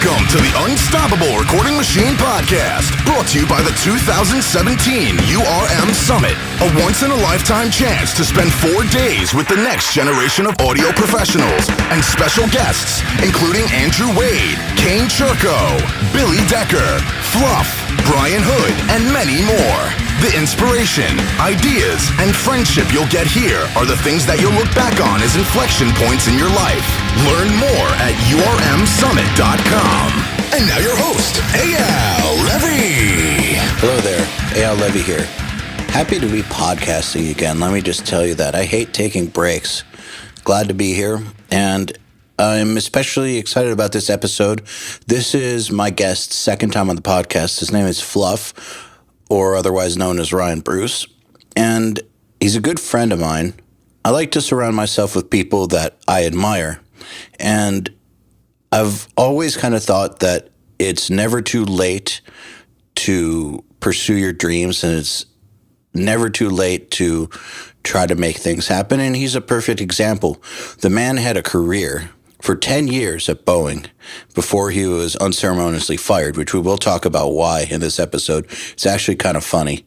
Welcome to the Unstoppable Recording Machine Podcast, brought to you by the 2017 URM Summit, a once-in-a-lifetime chance to spend 4 days with the next generation of audio professionals and special guests, including Andrew Wade, Kane Churko, Billy Decker, Fluff, Brian Hood, and many more. The inspiration, ideas, and friendship you'll get here are the things that you'll look back on as inflection points in your life. Learn more at urmsummit.com. And now your host, EYAL Levy. Hello there, EYAL Levy here. Happy to be podcasting again. Let me just tell you that. I hate taking breaks. Glad to be here, and I'm especially excited about this episode. This is my guest's second time on the podcast. His name is Fluff, or otherwise known as Ryan Bruce, and he's a good friend of mine. I like to surround myself with people that I admire, and I've always kind of thought that it's never too late to pursue your dreams, and it's never too late to try to make things happen, and he's a perfect example. The man had a career for 10 years at Boeing before he was unceremoniously fired, which we will talk about why in this episode. It's actually kind of funny.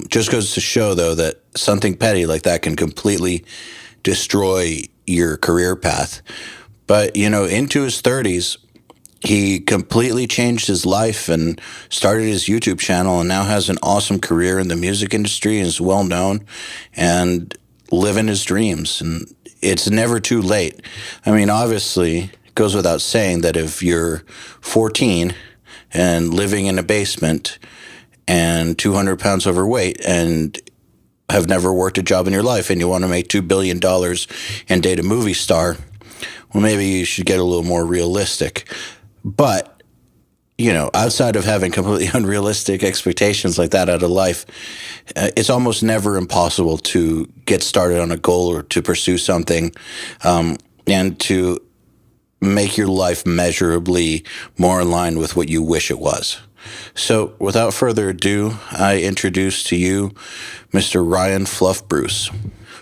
Just goes to show, though, that something petty like that can completely destroy your career path. But, you know, into his 30s, he completely changed his life and started his YouTube channel and now has an awesome career in the music industry and is well known and living his dreams. And it's never too late. I mean, obviously, it goes without saying that if you're 14 and living in a basement and 200 pounds overweight and have never worked a job in your life and you want to make $2 billion and date a movie star, well, maybe you should get a little more realistic. But, you know, outside of having completely unrealistic expectations like that out of life, it's almost never impossible to get started on a goal or to pursue something and to make your life measurably more in line with what you wish it was. So without further ado, I introduce to you Mr. Ryan Fluff Bruce.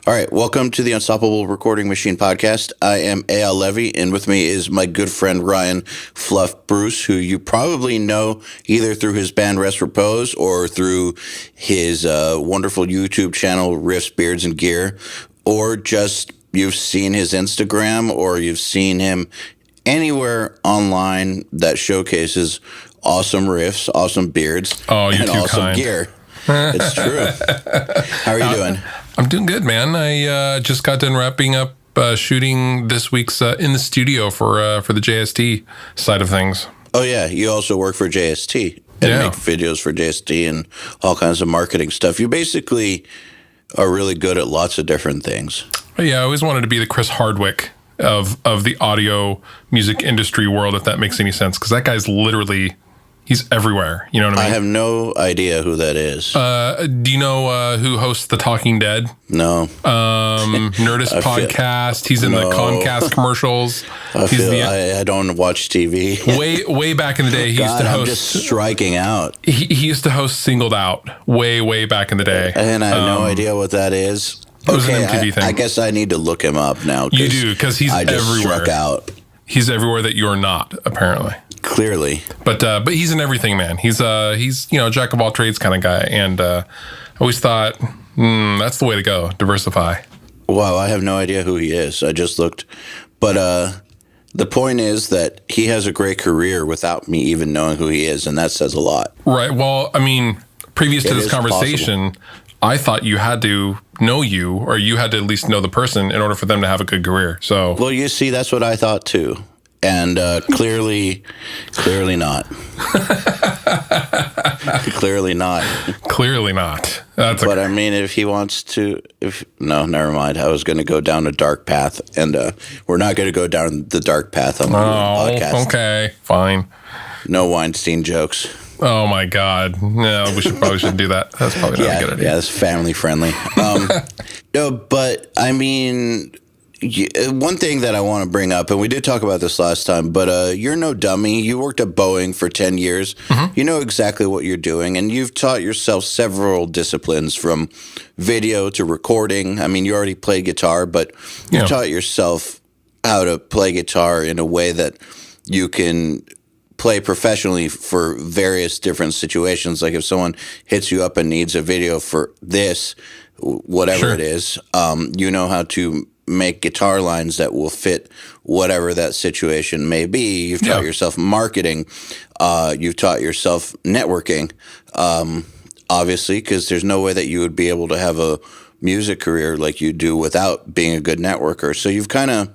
All right, welcome to the Unstoppable Recording Machine Podcast. I am EYAL Levy, and with me is my good friend Ryan Fluff Bruce, who you probably know either through his band Rest Repose or through his wonderful YouTube channel, Riffs, Beards, and Gear, or just you've seen his Instagram or you've seen him anywhere online that showcases awesome riffs, awesome beards, and awesome gear. It's true. How are you doing? I'm doing good, man. I just got done wrapping up shooting this week's in the studio for the JST side of things. Oh, yeah. You also work for JST and make videos for JST and all kinds of marketing stuff. You basically are really good at lots of different things. Yeah, I always wanted to be the Chris Hardwick of the audio music industry world, if that makes any sense, because that guy's literally... he's everywhere. You know what I mean? I have no idea who that is. Do you know who hosts The Talking Dead? No. Nerdist podcast. He's in the Comcast commercials. I don't watch TV. way back in the day, he used to host. I'm just striking out. He used to host Singled Out way back in the day. And I have no idea what that is. It was an MTV thing. I guess I need to look him up now. You do, because he's everywhere. I just struck out. He's everywhere that you're not, apparently. Clearly, but he's an everything man. He's you know, jack of all trades kind of guy, and I always thought that's the way to go. Diversify. Wow, I have no idea who he is. I just looked, but the point is that he has a great career without me even knowing who he is, and that says a lot. Right. Well, I mean, previous to this conversation, I thought you had to know you, or you had to at least know the person in order for them to have a good career. So, well, you see, that's what I thought too. And clearly not. Clearly not. Clearly not. But I mean, if he wants to, no, never mind. I was going to go down a dark path, and we're not going to go down the dark path on the podcast. Okay, fine. No Weinstein jokes. Oh my God! No, we probably shouldn't do that. That's probably not a good idea. Yeah, that's family friendly. No, but I mean. One thing that I want to bring up, and we did talk about this last time, but you're no dummy. You worked at Boeing for 10 years. Mm-hmm. You know exactly what you're doing, and you've taught yourself several disciplines from video to recording. I mean, you already played guitar, but you've taught yourself how to play guitar in a way that you can play professionally for various different situations. Like if someone hits you up and needs a video for this, whatever Sure. it is, you know how to make guitar lines that will fit whatever that situation may be. You've taught yourself marketing. You've taught yourself networking, obviously, because there's no way that you would be able to have a music career like you do without being a good networker. So you've kind of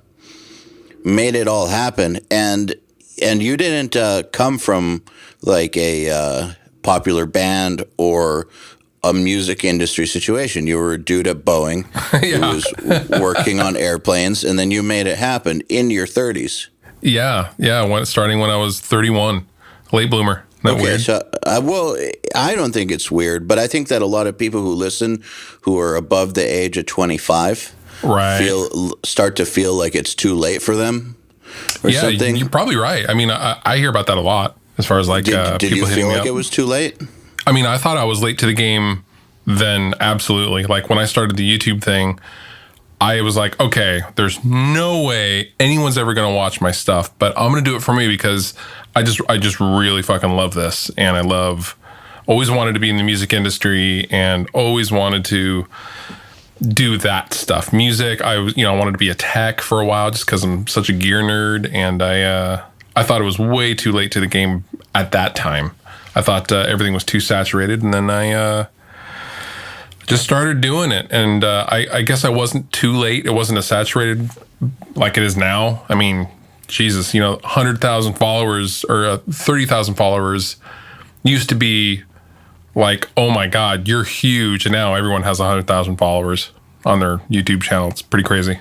made it all happen. And you didn't come from like a popular band or a music industry situation. You were a dude at Boeing who was working on airplanes, and then you made it happen in your 30s. Yeah. Starting when I was 31, late bloomer. Not weird. So, well, I don't think it's weird, but I think that a lot of people who listen who are above the age of 25 start to feel like it's too late for them or something. You're probably right. I mean, I hear about that a lot as far as like did people you hitting feel me like up. it was too late? I mean, I thought I was late to the game then, absolutely. Like when I started the YouTube thing, I was like, okay, there's no way anyone's ever going to watch my stuff, but I'm going to do it for me because I just really fucking love this. And always wanted to be in the music industry and always wanted to do that stuff. Music, I wanted to be a tech for a while just because I'm such a gear nerd. And I thought it was way too late to the game at that time. I thought everything was too saturated, and then I just started doing it. And I guess I wasn't too late. It wasn't as saturated like it is now. I mean, Jesus, 100,000 followers or 30,000 followers used to be like, oh my God, you're huge. And now everyone has 100,000 followers on their YouTube channel. It's pretty crazy.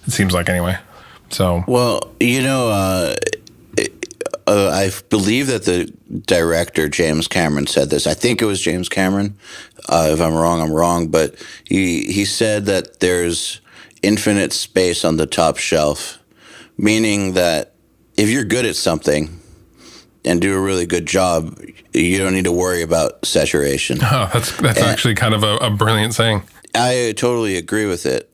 It seems like anyway. So, well, I believe that the director, James Cameron, said this. I think it was James Cameron. If I'm wrong, I'm wrong. But he said that there's infinite space on the top shelf, meaning that if you're good at something and do a really good job, you don't need to worry about saturation. Oh, that's actually kind of a brilliant saying. I totally agree with it.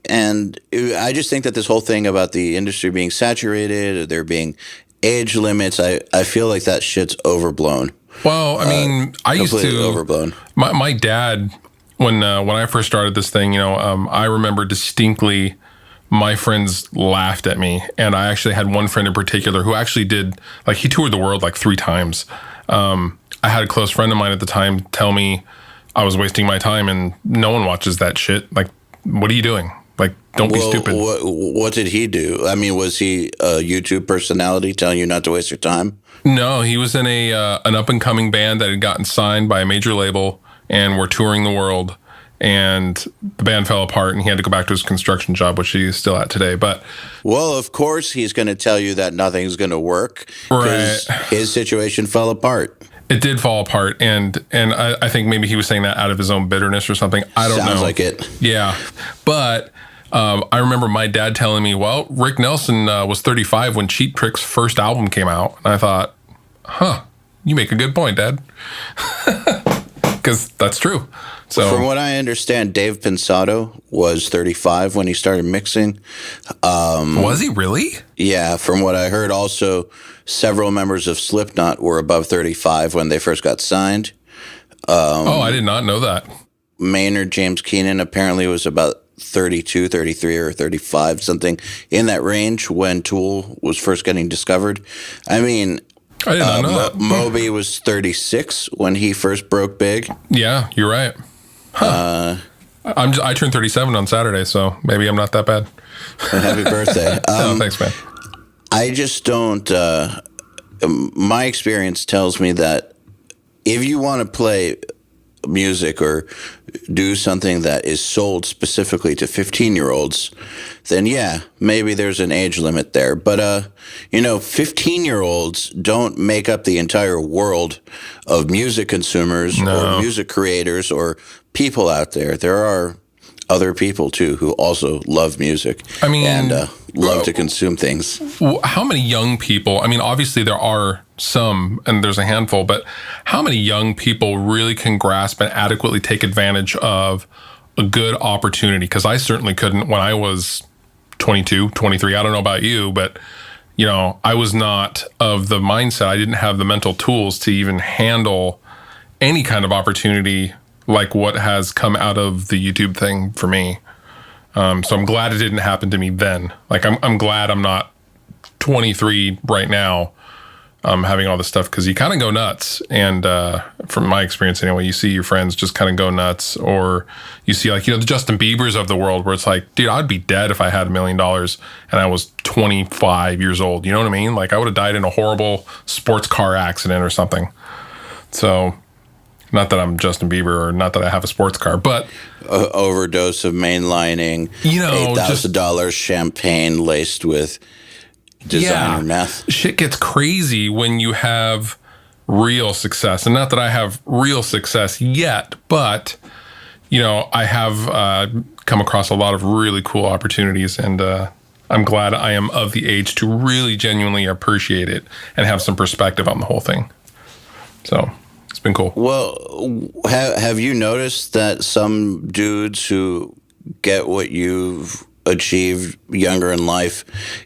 And I just think that this whole thing about the industry being saturated, or there being age limits, I feel like that shit's overblown. Well, I mean, I used to overblown. My dad, when I first started this thing, I remember distinctly my friends laughed at me, and I actually had one friend in particular who actually did, like, he toured the world like 3 times. I had a close friend of mine at the time tell me I was wasting my time, and no one watches that shit. Like, what are you doing? Like, don't be stupid. What did he do? I mean, was he a YouTube personality telling you not to waste your time? No, he was in an up-and-coming band that had gotten signed by a major label and were touring the world. And the band fell apart, and he had to go back to his construction job, which he's still at today. But well, of course, he's going to tell you that nothing's going to work because his situation fell apart. It did fall apart, and I think maybe he was saying that out of his own bitterness or something. I don't know. Sounds like it. Yeah, but I remember my dad telling me, well, Rick Nelson was 35 when Cheap Trick's first album came out. And I thought, you make a good point, Dad. Because that's true. So, from what I understand, Dave Pensato was 35 when he started mixing. Was he really? Yeah, from what I heard, also several members of Slipknot were above 35 when they first got signed. I did not know that. Maynard James Keenan apparently was about 32, 33, or 35, something in that range when Tool was first getting discovered. I mean, I did not know that. Moby was 36 when he first broke big. Yeah, you're right. Huh. I turned 37 on Saturday, so maybe I'm not that bad. Happy birthday. Thanks, man. I just don't... my experience tells me that if you want to play music or do something that is sold specifically to 15-year-olds, then yeah, maybe there's an age limit there. But, 15-year-olds don't make up the entire world of music consumers or music creators or people out there. There are other people, too, who also love music and love to consume things. How many young people, I mean, obviously there are some, and there's a handful, but how many young people really can grasp and adequately take advantage of a good opportunity? Because I certainly couldn't when I was 22, 23. I don't know about you, but, I was not of the mindset. I didn't have the mental tools to even handle any kind of opportunity like what has come out of the YouTube thing for me. So I'm glad it didn't happen to me then. Like, I'm glad I'm not 23 right now, having all this stuff, because you kind of go nuts. And from my experience anyway, you see your friends just kind of go nuts, or you see like, the Justin Biebers of the world, where it's like, dude, I'd be dead if I had $1 million and I was 25 years old. You know what I mean? Like, I would have died in a horrible sports car accident or something. So, not that I'm Justin Bieber, or not that I have a sports car, but overdose of mainlining, $8,000 champagne laced with designer meth. Shit gets crazy when you have real success. And not that I have real success yet, but, I have come across a lot of really cool opportunities, and I'm glad I am of the age to really genuinely appreciate it and have some perspective on the whole thing. So it's been cool. Well, have you noticed that some dudes who get what you've achieved younger in life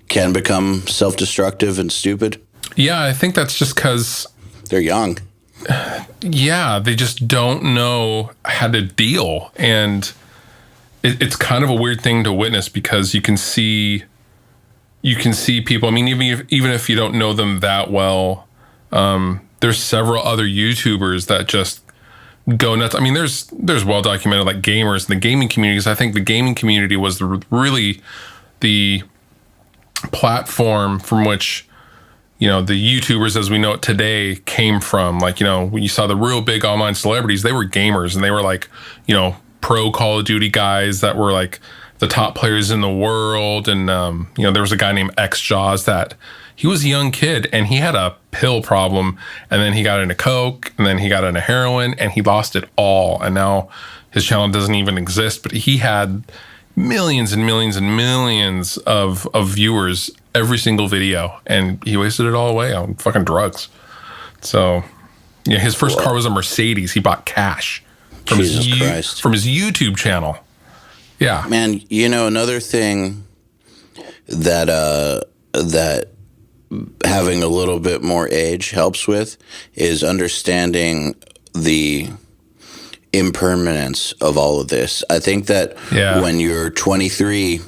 can become self-destructive and stupid? Yeah, I think that's just because they're young. Yeah, they just don't know how to deal. And it's kind of a weird thing to witness, because you can see people. I mean, even if you don't know them that well, there's several other YouTubers that just go nuts. I mean, there's well documented like gamers in the gaming communities. I think the gaming community was really the platform from which the YouTubers as we know it today came from. Like, when you saw the real big online celebrities, they were gamers, and they were like, pro Call of Duty guys that were like the top players in the world. And there was a guy named X Jaws that he was a young kid, and he had a pill problem, and then he got into coke, and then he got into heroin, and he lost it all. And now his channel doesn't even exist, but he had millions and millions and millions of viewers every single video, and he wasted it all away on fucking drugs. So, his first car was a Mercedes. He bought cash from his YouTube channel. Yeah, man. Another thing that having a little bit more age helps with is understanding the impermanence of all of this. I think that when you're 23,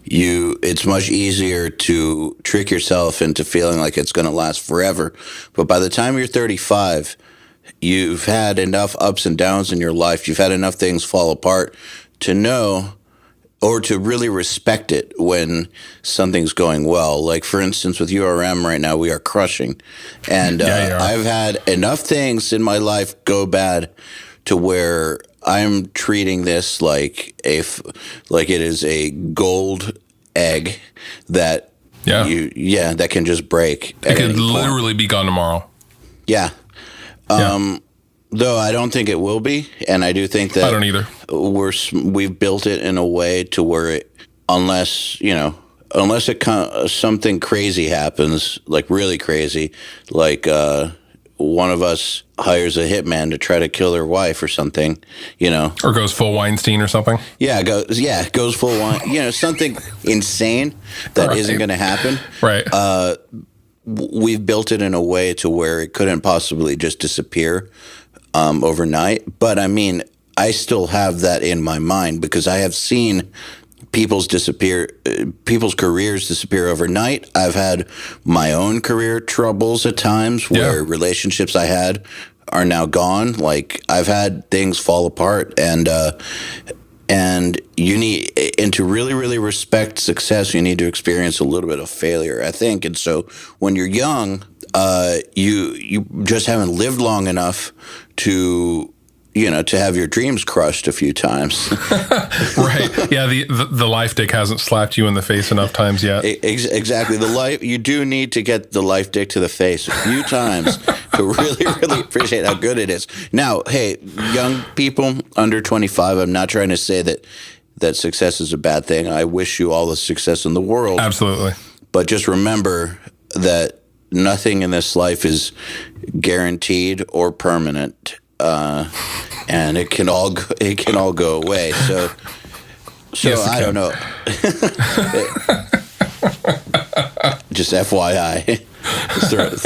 it's much easier to trick yourself into feeling like it's going to last forever. But by the time you're 35, you've had enough ups and downs in your life. You've had enough things fall apart to know, or to really respect it when something's going well. Like, for instance, with URM right now, we are crushing. And I've had enough things in my life go bad to where I'm treating this like it is a gold egg that that can just break. It could literally be gone tomorrow. Yeah. Though I don't think it will be, and I do think that I don't either. We've built it in a way to where unless something crazy happens, like really crazy, like one of us hires a hitman to try to kill their wife or something, or goes full Weinstein or something. Goes full Weinstein, something insane that isn't going to happen. Right. We've built it in a way to where it couldn't possibly just disappear overnight. But I mean, I still have that in my mind, because I have seen people's careers disappear overnight. I've had my own career troubles at times where relationships I had are now gone. Like, I've had things fall apart, and you need, and to really, really respect success, you need to experience a little bit of failure, I think. And so when you're young, you just haven't lived long enough to have your dreams crushed a few times. Right. Yeah, the life dick hasn't slapped you in the face enough times yet. Exactly. You do need to get the life dick to the face a few times to really, really appreciate how good it is. Now, hey, young people under 25, I'm not trying to say that success is a bad thing. I wish you all the success in the world. Absolutely. But just remember that nothing in this life is guaranteed or permanent. And it can all go away. So yes, I don't know. Just FYI.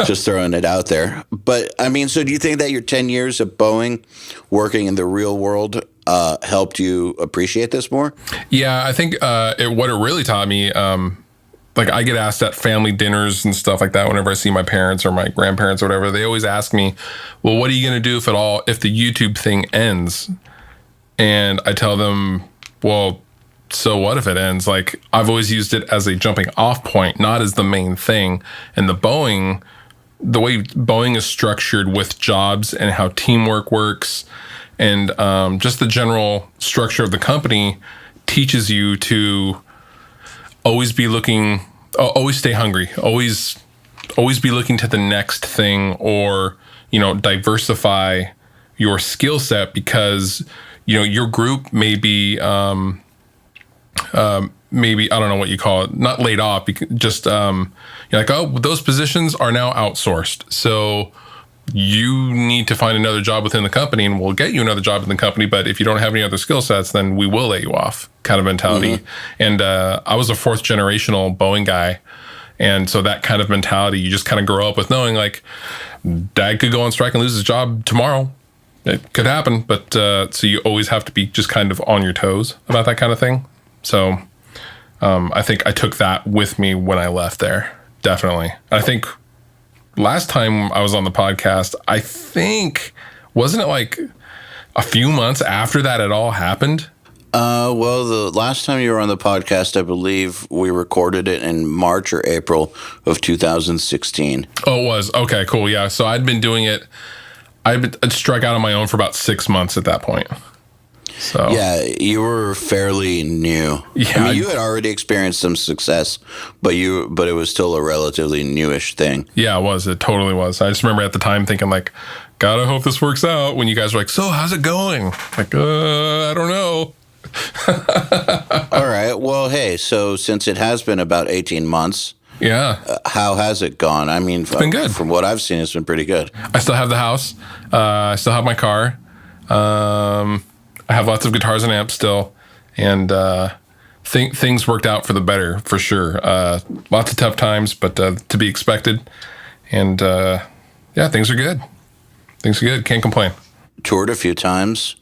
just throwing it out there. But, I mean, so do you think that your 10 years of Boeing working in the real world helped you appreciate this more? Yeah, I think what it really taught me, like I get asked at family dinners and stuff like that whenever I see my parents or my grandparents or whatever. They always ask me, well, what are you going to do if the YouTube thing ends? And I tell them, well, so what if it ends? Like, I've always used it as a jumping off point, not as the main thing. And the way Boeing is structured with jobs and how teamwork works and just the general structure of the company teaches you to always stay hungry, always be looking to the next thing, or, diversify your skill set, because, your group may be, maybe, I don't know what you call it, not laid off, just, you're like, oh, those positions are now outsourced. So you need to find another job within the company, and we'll get you another job in the company. But if you don't have any other skill sets, then we will lay you off, kind of mentality. Mm-hmm. And I was a fourth generational Boeing guy. And so that kind of mentality, you just kind of grow up with knowing, like, dad could go on strike and lose his job tomorrow. It could happen. But so you always have to be just kind of on your toes about that kind of thing. So I think I took that with me when I left there. Definitely. I think last time I was on the podcast, wasn't it like a few months after that it all happened? Well, the last time you were on the podcast, I believe we recorded it in March or April of 2016. Oh, it was? Okay, cool. Yeah. So I'd struck out on my own for about 6 months at that point. So yeah, you were fairly new. Yeah, I mean, you had already experienced some success, but it was still a relatively newish thing. Yeah, it was. It totally was. I just remember at the time thinking, like, God, I hope this works out. When you guys were like, so how's it going? Like, I don't know. All right. Well, hey, so since it has been about 18 months, yeah, how has it gone? I mean, it's been good. From what I've seen, it's been pretty good. I still have the house. I still have my car. I have lots of guitars and amps still, and things worked out for the better, for sure. Lots of tough times, but to be expected. And yeah, things are good. Things are good. Can't complain. Toured a few times.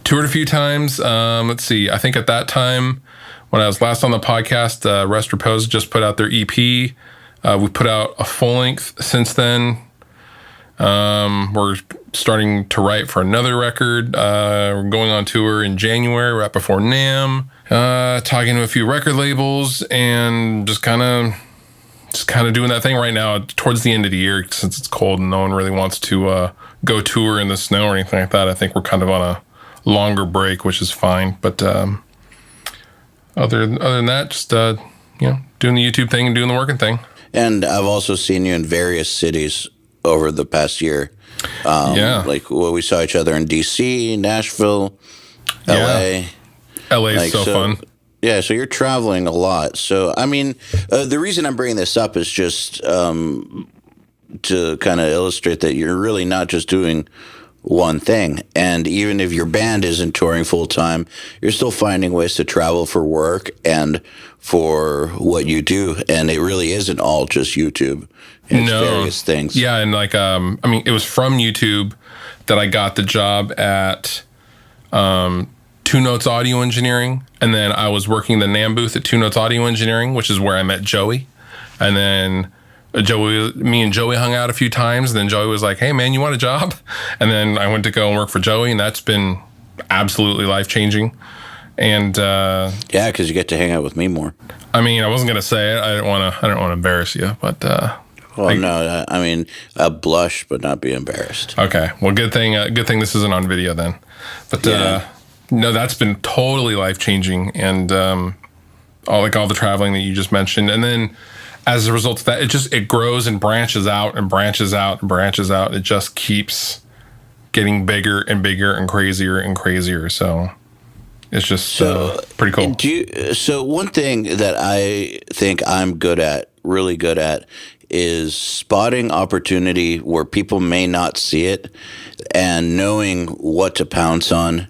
Let's see. I think at that time, when I was last on the podcast, Rest Repose just put out their EP. We put out a full length since then. We're starting to write for another record. We're going on tour in January, right before NAMM. Talking to a few record labels, and just kind of doing that thing right now towards the end of the year, since it's cold and no one really wants to go tour in the snow or anything like that. I think we're kind of on a longer break, which is fine. But other than that, just doing the YouTube thing and doing the working thing. And I've also seen you in various cities over the past year. Like, we saw each other in DC, Nashville, LA. LA is so fun. Yeah, so you're traveling a lot. So, I mean, the reason I'm bringing this up is just to kind of illustrate that you're really not just doing one thing. And even if your band isn't touring full time, you're still finding ways to travel for work and for what you do. And it really isn't all just YouTube. It's various things. Yeah, and like, it was from YouTube that I got the job at Two Notes Audio Engineering. And then I was working the NAMM booth at Two Notes Audio Engineering, which is where I met Joey. And then me and Joey hung out a few times. And then Joey was like, hey, man, you want a job? And then I went to go and work for Joey, and that's been absolutely life-changing. And yeah, because you get to hang out with me more. I mean, I wasn't going to say it. I didn't want to embarrass you, but... no, I mean, I'll blush, but not be embarrassed. Okay. Well, good thing this isn't on video then. But no, that's been totally life-changing, and all the traveling that you just mentioned. And then as a result of that, it grows and branches out and branches out and branches out. It just keeps getting bigger and bigger and crazier. So it's just pretty cool. So one thing that I think I'm really good at, is spotting opportunity where people may not see it and knowing what to pounce on.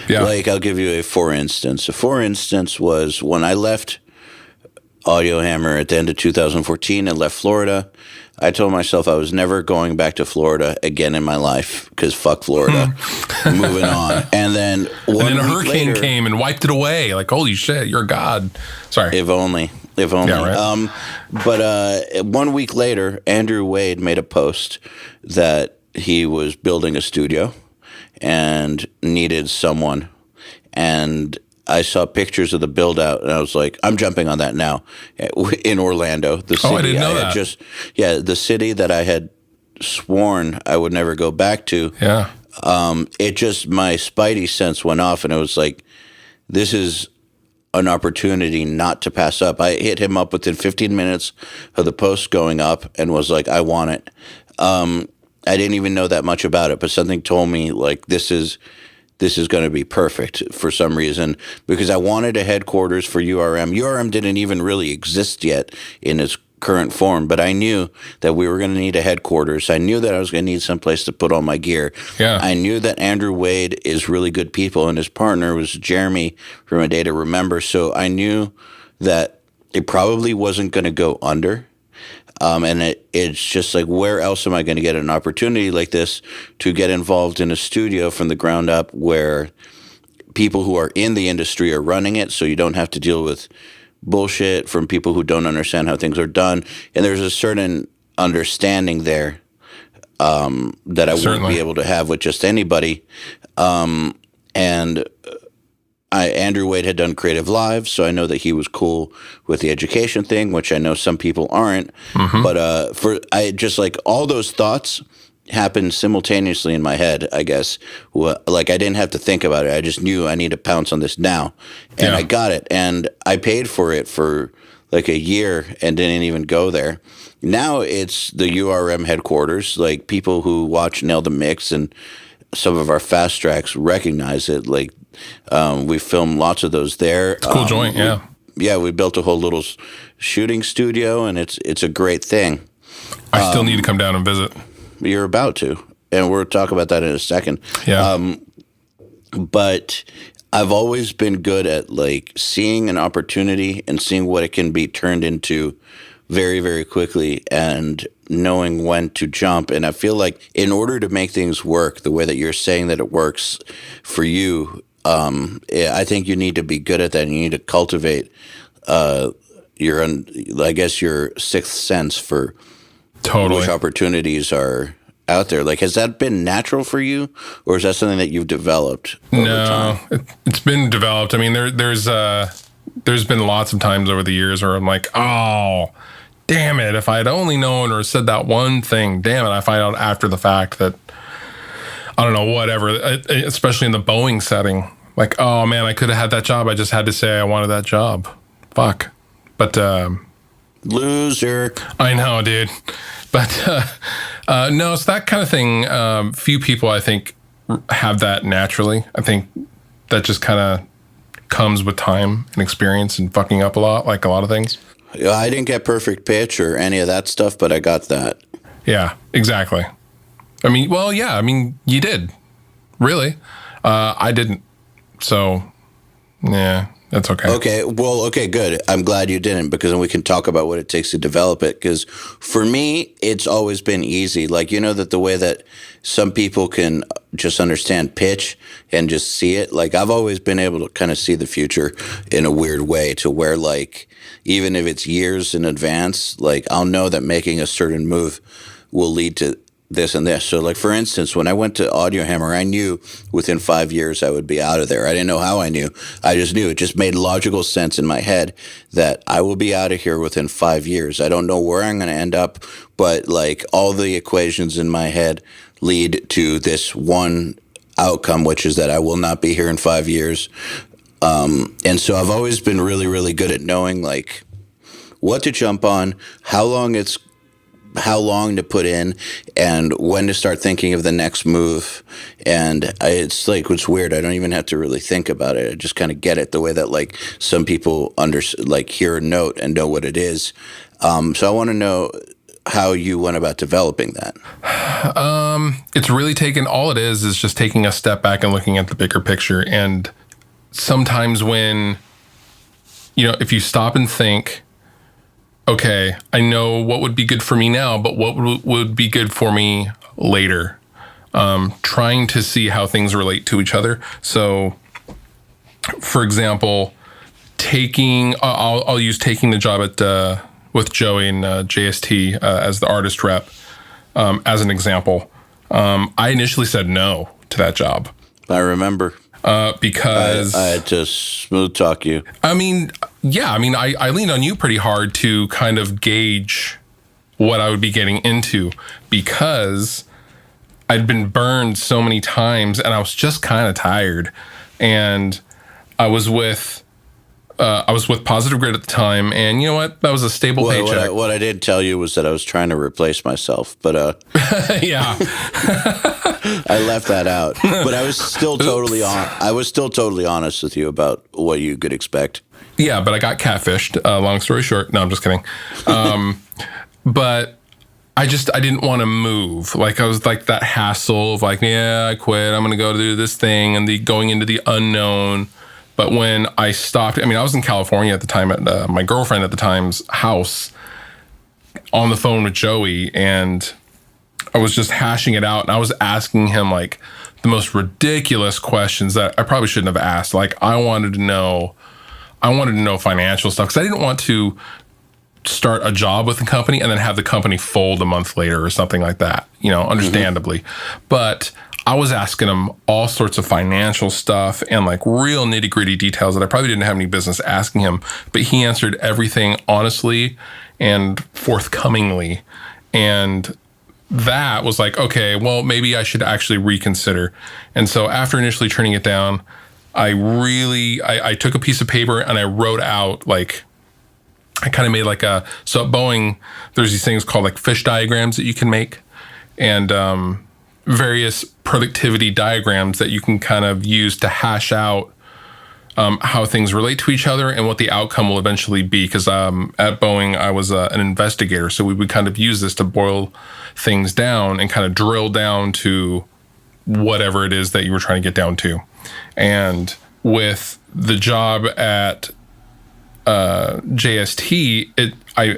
Yeah. Like, I'll give you a for instance. A for instance was when I left Audio Hammer at the end of 2014 and left Florida. I told myself I was never going back to Florida again in my life because fuck Florida. Moving on. And then a hurricane came and wiped it away. Like, holy shit, you're a god. Sorry. If only. If only. Yeah, right. But 1 week later, Andrew Wade made a post that he was building a studio and needed someone. And I saw pictures of the build out, and I was like, I'm jumping on that now. In Orlando, the city I didn't know that. The city that I had sworn I would never go back to. Yeah. It just, my spidey sense went off, and it was like, this is an opportunity not to pass up. I hit him up within 15 minutes of the post going up and was like, I want it. I didn't even know that much about it, but something told me like this is going to be perfect for some reason because I wanted a headquarters for URM. URM didn't even really exist yet in its current form, but I knew that we were going to need a headquarters. I knew that I was going to need some place to put all my gear. Yeah. I knew that Andrew Wade is really good people, and his partner was Jeremy from A Day to Remember. So I knew that it probably wasn't going to go under. And it's just like, where else am I going to get an opportunity like this to get involved in a studio from the ground up where people who are in the industry are running it, so you don't have to deal with bullshit from people who don't understand how things are done. And there's a certain understanding there that I wouldn't be able to have with just anybody. Andrew Wade had done Creative Live, so I know that he was cool with the education thing, which I know some people aren't. Mm-hmm. But I just like all those thoughts happened simultaneously in my head, I guess. Like I didn't have to think about it. I just knew I need to pounce on this now. And I got it. And I paid for it for like a year and didn't even go there. Now it's the URM headquarters. Like people who watch Nail the Mix and some of our fast tracks recognize it. Like we filmed lots of those there. It's a cool joint, yeah. We built a whole little shooting studio, and it's a great thing. I still need to come down and visit. You're about to, and we'll talk about that in a second. Yeah. But I've always been good at like seeing an opportunity and seeing what it can be turned into very, very quickly and knowing when to jump. And I feel like in order to make things work the way that you're saying that it works for you, I think you need to be good at that. And you need to cultivate your sixth sense for which opportunities are out there. Like, has that been natural for you, or is that something that you've developed over time? It's been developed. I mean, there's been lots of times over the years where I'm like, oh, damn it, if I had only known or said that one thing, damn it, I find out after the fact that, I don't know, whatever, especially in the Boeing setting, like, oh man, I could have had that job. I just had to say I wanted that job. Fuck. But, loser. I know, dude. But, no, it's that kind of thing. Few people, I think, have that naturally. I think that just kind of comes with time and experience and fucking up a lot, like a lot of things. I didn't get perfect pitch or any of that stuff, but I got that. Yeah, exactly. I mean, well, yeah, I mean, you did. Really. I didn't. So, yeah, that's okay. Okay, good. I'm glad you didn't, because then we can talk about what it takes to develop it. Because for me, it's always been easy. Like, you know, that the way that some people can just understand pitch and just see it. Like, I've always been able to kind of see the future in a weird way, to where, like, even if it's years in advance, like, I'll know that making a certain move will lead to this and this. So, like, for instance, when I went to Audio Hammer, I knew within 5 years I would be out of there. I didn't know how I knew. I just knew. It just made logical sense in my head that I will be out of here within 5 years. I don't know where I'm going to end up, but, like, all the equations in my head lead to this one outcome, which is that I will not be here in 5 years. And so I've always been really, really good at knowing, like, what to jump on, how long to put in, and when to start thinking of the next move. And it's like, it's weird. I don't even have to really think about it. I just kind of get it the way that, like, some people hear a note and know what it is. So I want to know how you went about developing that. It's really all it is just taking a step back and looking at the bigger picture. And sometimes when, you know, if you stop and think, okay, I know what would be good for me now, but what would be good for me later? Trying to see how things relate to each other. So, for example, I'll use taking the job at with Joey and JST as the artist rep as an example. I initially said no to that job. I remember. Because I had to smooth talk you. I mean, yeah, I leaned on you pretty hard to kind of gauge what I would be getting into, because I'd been burned so many times and I was just kind of tired. And I was with Positive Grid at the time, and you know what? That was a stable paycheck. What I did tell you was that I was trying to replace myself, but yeah, I left that out. But I was still totally honest with you about what you could expect. Yeah, but I got catfished. Long story short, no, I'm just kidding. But I didn't want to move. Like, I was like that hassle of like, yeah, I quit. I'm going to go do this thing, and going into the unknown. But when I stopped, I was in California at the time at my girlfriend at the time's house on the phone with Joey, and I was just hashing it out, and I was asking him like the most ridiculous questions that I probably shouldn't have asked. Like, I wanted to know financial stuff, because I didn't want to start a job with the company and then have the company fold a month later or something like that, understandably. Mm-hmm. But I was asking him all sorts of financial stuff and like real nitty gritty details that I probably didn't have any business asking him, but he answered everything honestly and forthcomingly. And that was like, okay, well, maybe I should actually reconsider. And so after initially turning it down, I took a piece of paper and I wrote out like, I kind of made like so at Boeing, there's these things called like fish diagrams that you can make, and various productivity diagrams that you can kind of use to hash out how things relate to each other and what the outcome will eventually be. Because at Boeing, I was an investigator, so we would kind of use this to boil things down and kind of drill down to whatever it is that you were trying to get down to. And with the job at JST,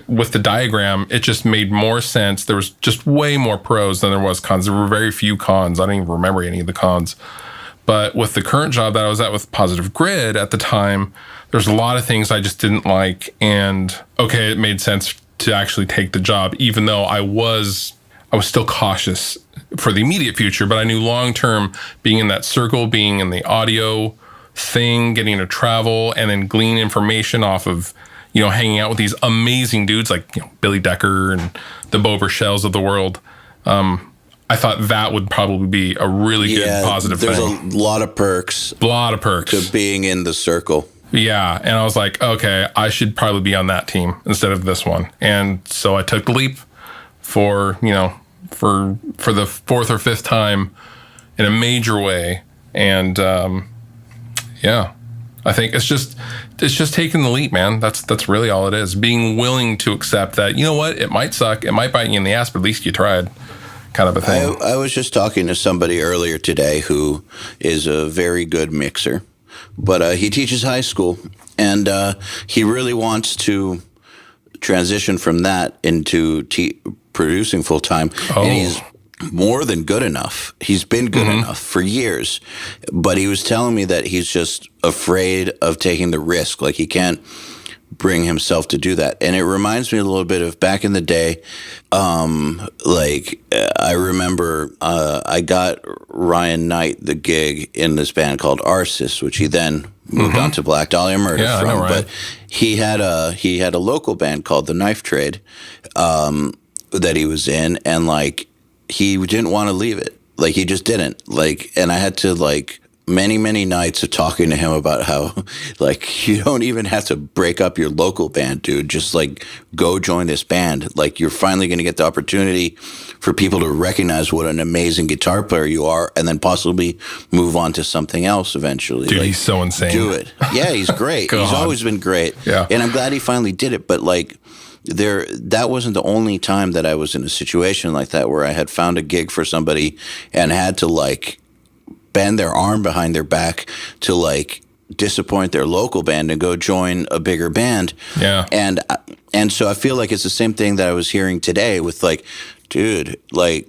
with the diagram, it just made more sense. There was just way more pros than there was cons. There were very few cons. I don't even remember any of the cons. But with the current job that I was at with Positive Grid at the time, there's a lot of things I just didn't like. And okay, it made sense to actually take the job, even though I was still cautious for the immediate future. But I knew long term, being in that circle, being in the audio thing, getting to travel and then glean information off of, hanging out with these amazing dudes like Billy Decker and the Bo Burshells of the world. I thought that would probably be a really good positive thing. There's a lot of perks. To being in the circle. Yeah, and I was like, okay, I should probably be on that team instead of this one. And so I took the leap for the fourth or fifth time in a major way. And yeah, I think it's just taking the leap, man. That's really all it is. Being willing to accept that, you know what, it might suck, it might bite you in the ass, but at least you tried, kind of a thing. I was just talking to somebody earlier today who is a very good mixer, but he teaches high school, and he really wants to transition from that into producing full time. Oh. And he's more than good enough. He's been good enough for years, but he was telling me that he's just afraid of taking the risk. Like, he can't bring himself to do that. And it reminds me a little bit of back in the day. I remember I got Ryan Knight the gig in this band called Arsis, which he then moved on to Black Dahlia Murder from. I know, right? But he had a local band called The Knife Trade that he was in, and like, he didn't want to leave it. Like, he just didn't. Like, and I had to, like, many, many nights of talking to him about how, like, you don't even have to break up your local band, dude. Just, like, go join this band. Like, you're finally going to get the opportunity for people to recognize what an amazing guitar player you are, and then possibly move on to something else eventually. Dude, like, he's so insane. Do it. Yeah, he's great. He's always been great. Yeah. And I'm glad he finally did it. But, like, that wasn't the only time that I was in a situation like that, where I had found a gig for somebody and had to, like, bend their arm behind their back to, like, disappoint their local band and go join a bigger band. Yeah. And so I feel like it's the same thing that I was hearing today with like, dude, like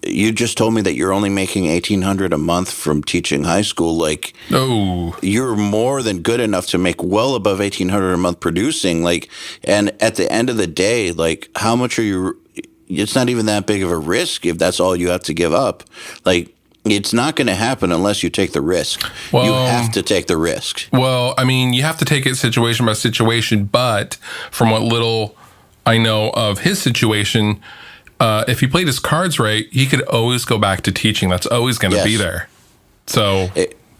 you just told me that you're only making $1,800 a month from teaching high school. Like, Oh, you're more than good enough to make well above $1,800 a month producing. Like, and at the end of the day, like, how much are you? It's not even that big of a risk if that's all you have to give up. Like, it's not going to happen unless you take the risk. Well, you have to take the risk. well, I mean, you have to take it situation by situation, but from what little I know of his situation, if he played his cards right, he could always go back to teaching. That's always going to be there. So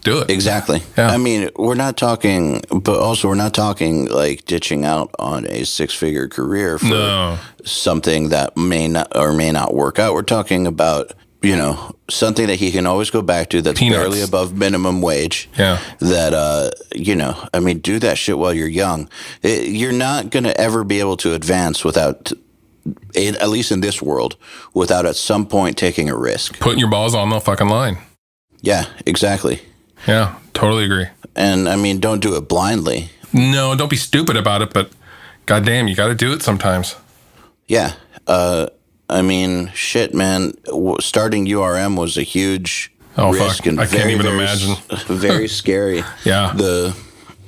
do it. Exactly. Yeah. I mean, we're not talking like ditching out on a 6-figure career for something that may not work out. We're talking about, you know, something that he can always go back to that's Peanuts. barely above minimum wage. Yeah. That, you know, I mean, do that shit while you're young. You're not going to ever be able to advance without, at least in this world, without at some point taking a risk. Putting your balls on the fucking line. Yeah, exactly. Yeah, totally agree. And I mean, don't do it blindly. No, don't be stupid about it, but goddamn, you got to do it sometimes. Yeah. I mean, shit, man. Starting URM was a huge risk. Fuck. And I can't even imagine. Very scary. Yeah.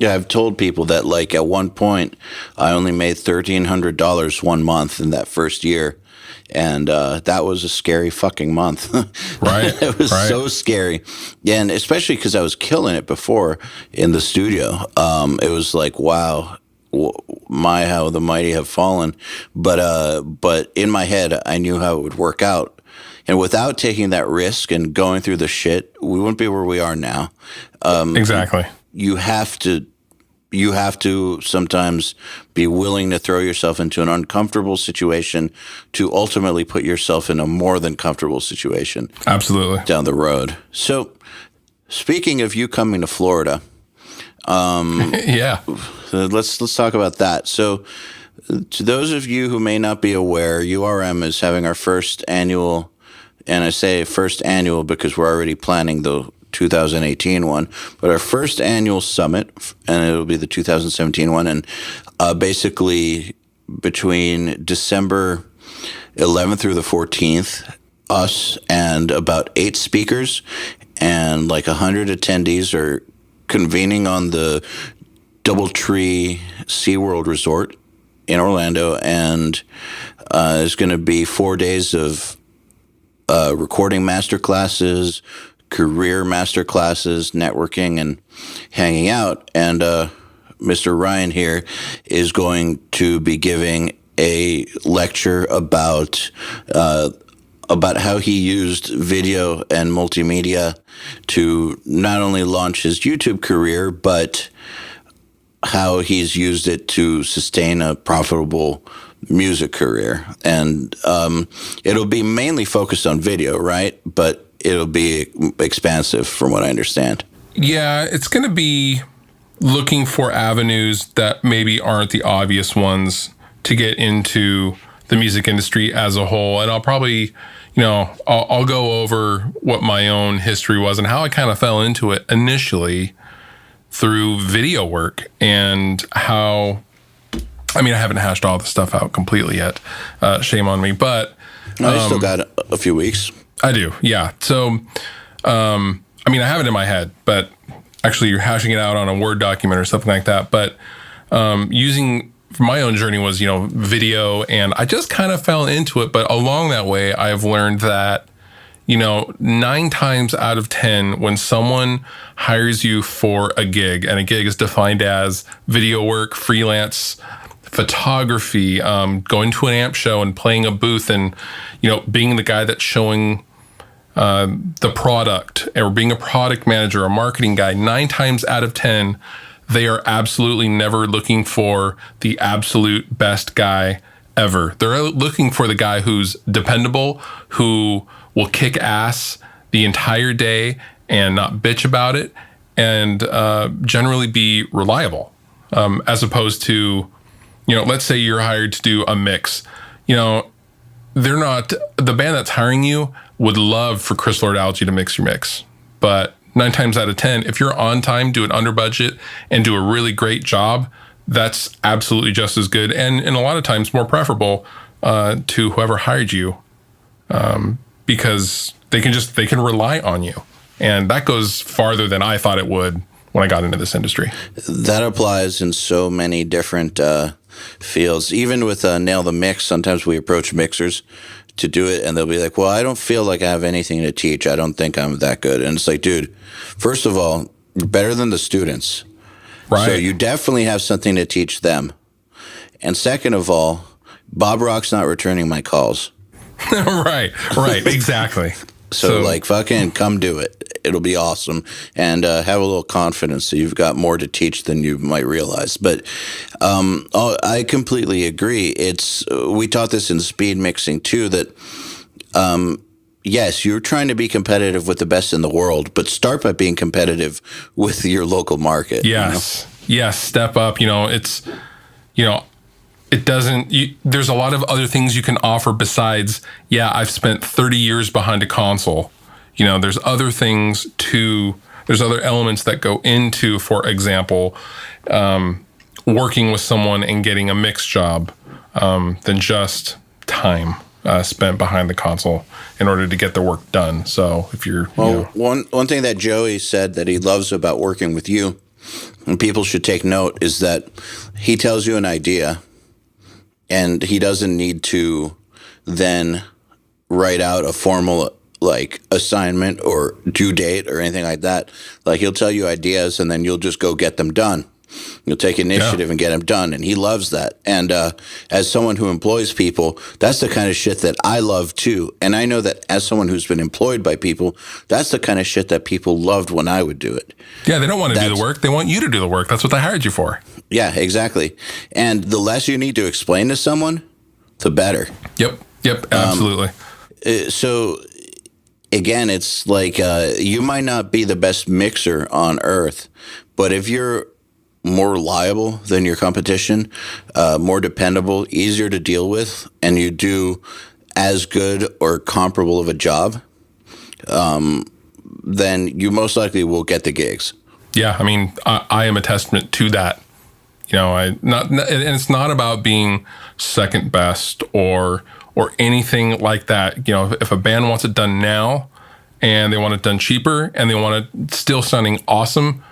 I've told people that, like, at one point, I only made $1,300 one month in that first year. And that was a scary fucking month. Right. It was so scary. And especially because I was killing it before in the studio. It was like, wow, how the mighty have fallen. But in my head, I knew how it would work out. And without taking that risk and going through the shit, we wouldn't be where we are now. Exactly. You have to sometimes be willing to throw yourself into an uncomfortable situation to ultimately put yourself in a more than comfortable situation. Absolutely. Down the road. So, speaking of you coming to Florida, Yeah. let's talk about that. So, to those of you who may not be aware, URM is having our first annual, and I say first annual because we're already planning the 2018 one, but our first annual summit, and it'll be the 2017 one, and basically between December 11th through the 14th, us and about 8 speakers and like 100 attendees are convening on the Doubletree SeaWorld Resort in Orlando, and it's going to be 4 days of recording masterclasses, career masterclasses, networking, and hanging out. And Mr. Ryan here is going to be giving a lecture about how he used video and multimedia to not only launch his YouTube career, but how he's used it to sustain a profitable music career. And it'll be mainly focused on video, right? But it'll be expansive from what I understand. Yeah, it's going to be looking for avenues that maybe aren't the obvious ones to get into the music industry as a whole. And I'll probably, I'll go over what my own history was and how I kind of fell into it initially through video work, and how, I haven't hashed all the stuff out completely yet. Shame on me, but I still got a few weeks. I do, yeah. So, I have it in my head, but actually you're hashing it out on a Word document or something like that. But using, my own journey was, video, and I just kind of fell into it. But along that way, I've learned that, 9 times out of 10, when someone hires you for a gig, and a gig is defined as video work, freelance, photography, going to an amp show and playing a booth, and being the guy that's showing the product, or being a product manager, a marketing guy, 9 times out of 10, they are absolutely never looking for the absolute best guy ever. They're looking for the guy who's dependable, who will kick ass the entire day and not bitch about it, and generally be reliable, as opposed to, let's say you're hired to do a mix. The band that's hiring you would love for Chris Lord-Alge to mix your mix, but 9 times out of 10, if you're on time, do it under budget, and do a really great job, that's absolutely just as good, and a lot of times more preferable to whoever hired you, because they can rely on you, and that goes farther than I thought it would when I got into this industry. That applies in so many different fields. Even with Nail the Mix, sometimes we approach mixers to do it, and they'll be like, well, I don't feel like I have anything to teach. I don't think I'm that good. And it's like, dude, first of all, you're better than the students. Right. So you definitely have something to teach them. And second of all, Bob Rock's not returning my calls. Right, exactly. So, like, fucking come do it. It'll be awesome. And have a little confidence that you've got more to teach than you might realize. But I completely agree. We taught this in speed mixing, too, that, yes, you're trying to be competitive with the best in the world, but start by being competitive with your local market. Yes. Yes, step up. It doesn't, there's a lot of other things you can offer besides, I've spent 30 years behind a console. There's other things there's other elements that go into, for example, working with someone and getting a mix job than just time spent behind the console in order to get the work done. So if you're... One thing that Joey said that he loves about working with you, and people should take note, is that he tells you an idea, and he doesn't need to then write out a formal assignment or due date or anything like that. Like, he'll tell you ideas, and then you'll just go get them done. You'll take initiative and get them done, and he loves that. And as someone who employs people, that's the kind of shit that I love too. And I know that as someone who's been employed by people, that's the kind of shit that people loved when I would do it. Yeah, they don't want to do the work. They want you to do the work. That's what they hired you for. Yeah, exactly. And the less you need to explain to someone, the better. Yep, absolutely. So, again, it's like you might not be the best mixer on earth, but if you're more reliable than your competition, more dependable, easier to deal with, and you do as good or comparable of a job, then you most likely will get the gigs. Yeah, I mean, I am a testament to that. And it's not about being second best or anything like that. If a band wants it done now and they want it done cheaper and they want it still sounding awesome,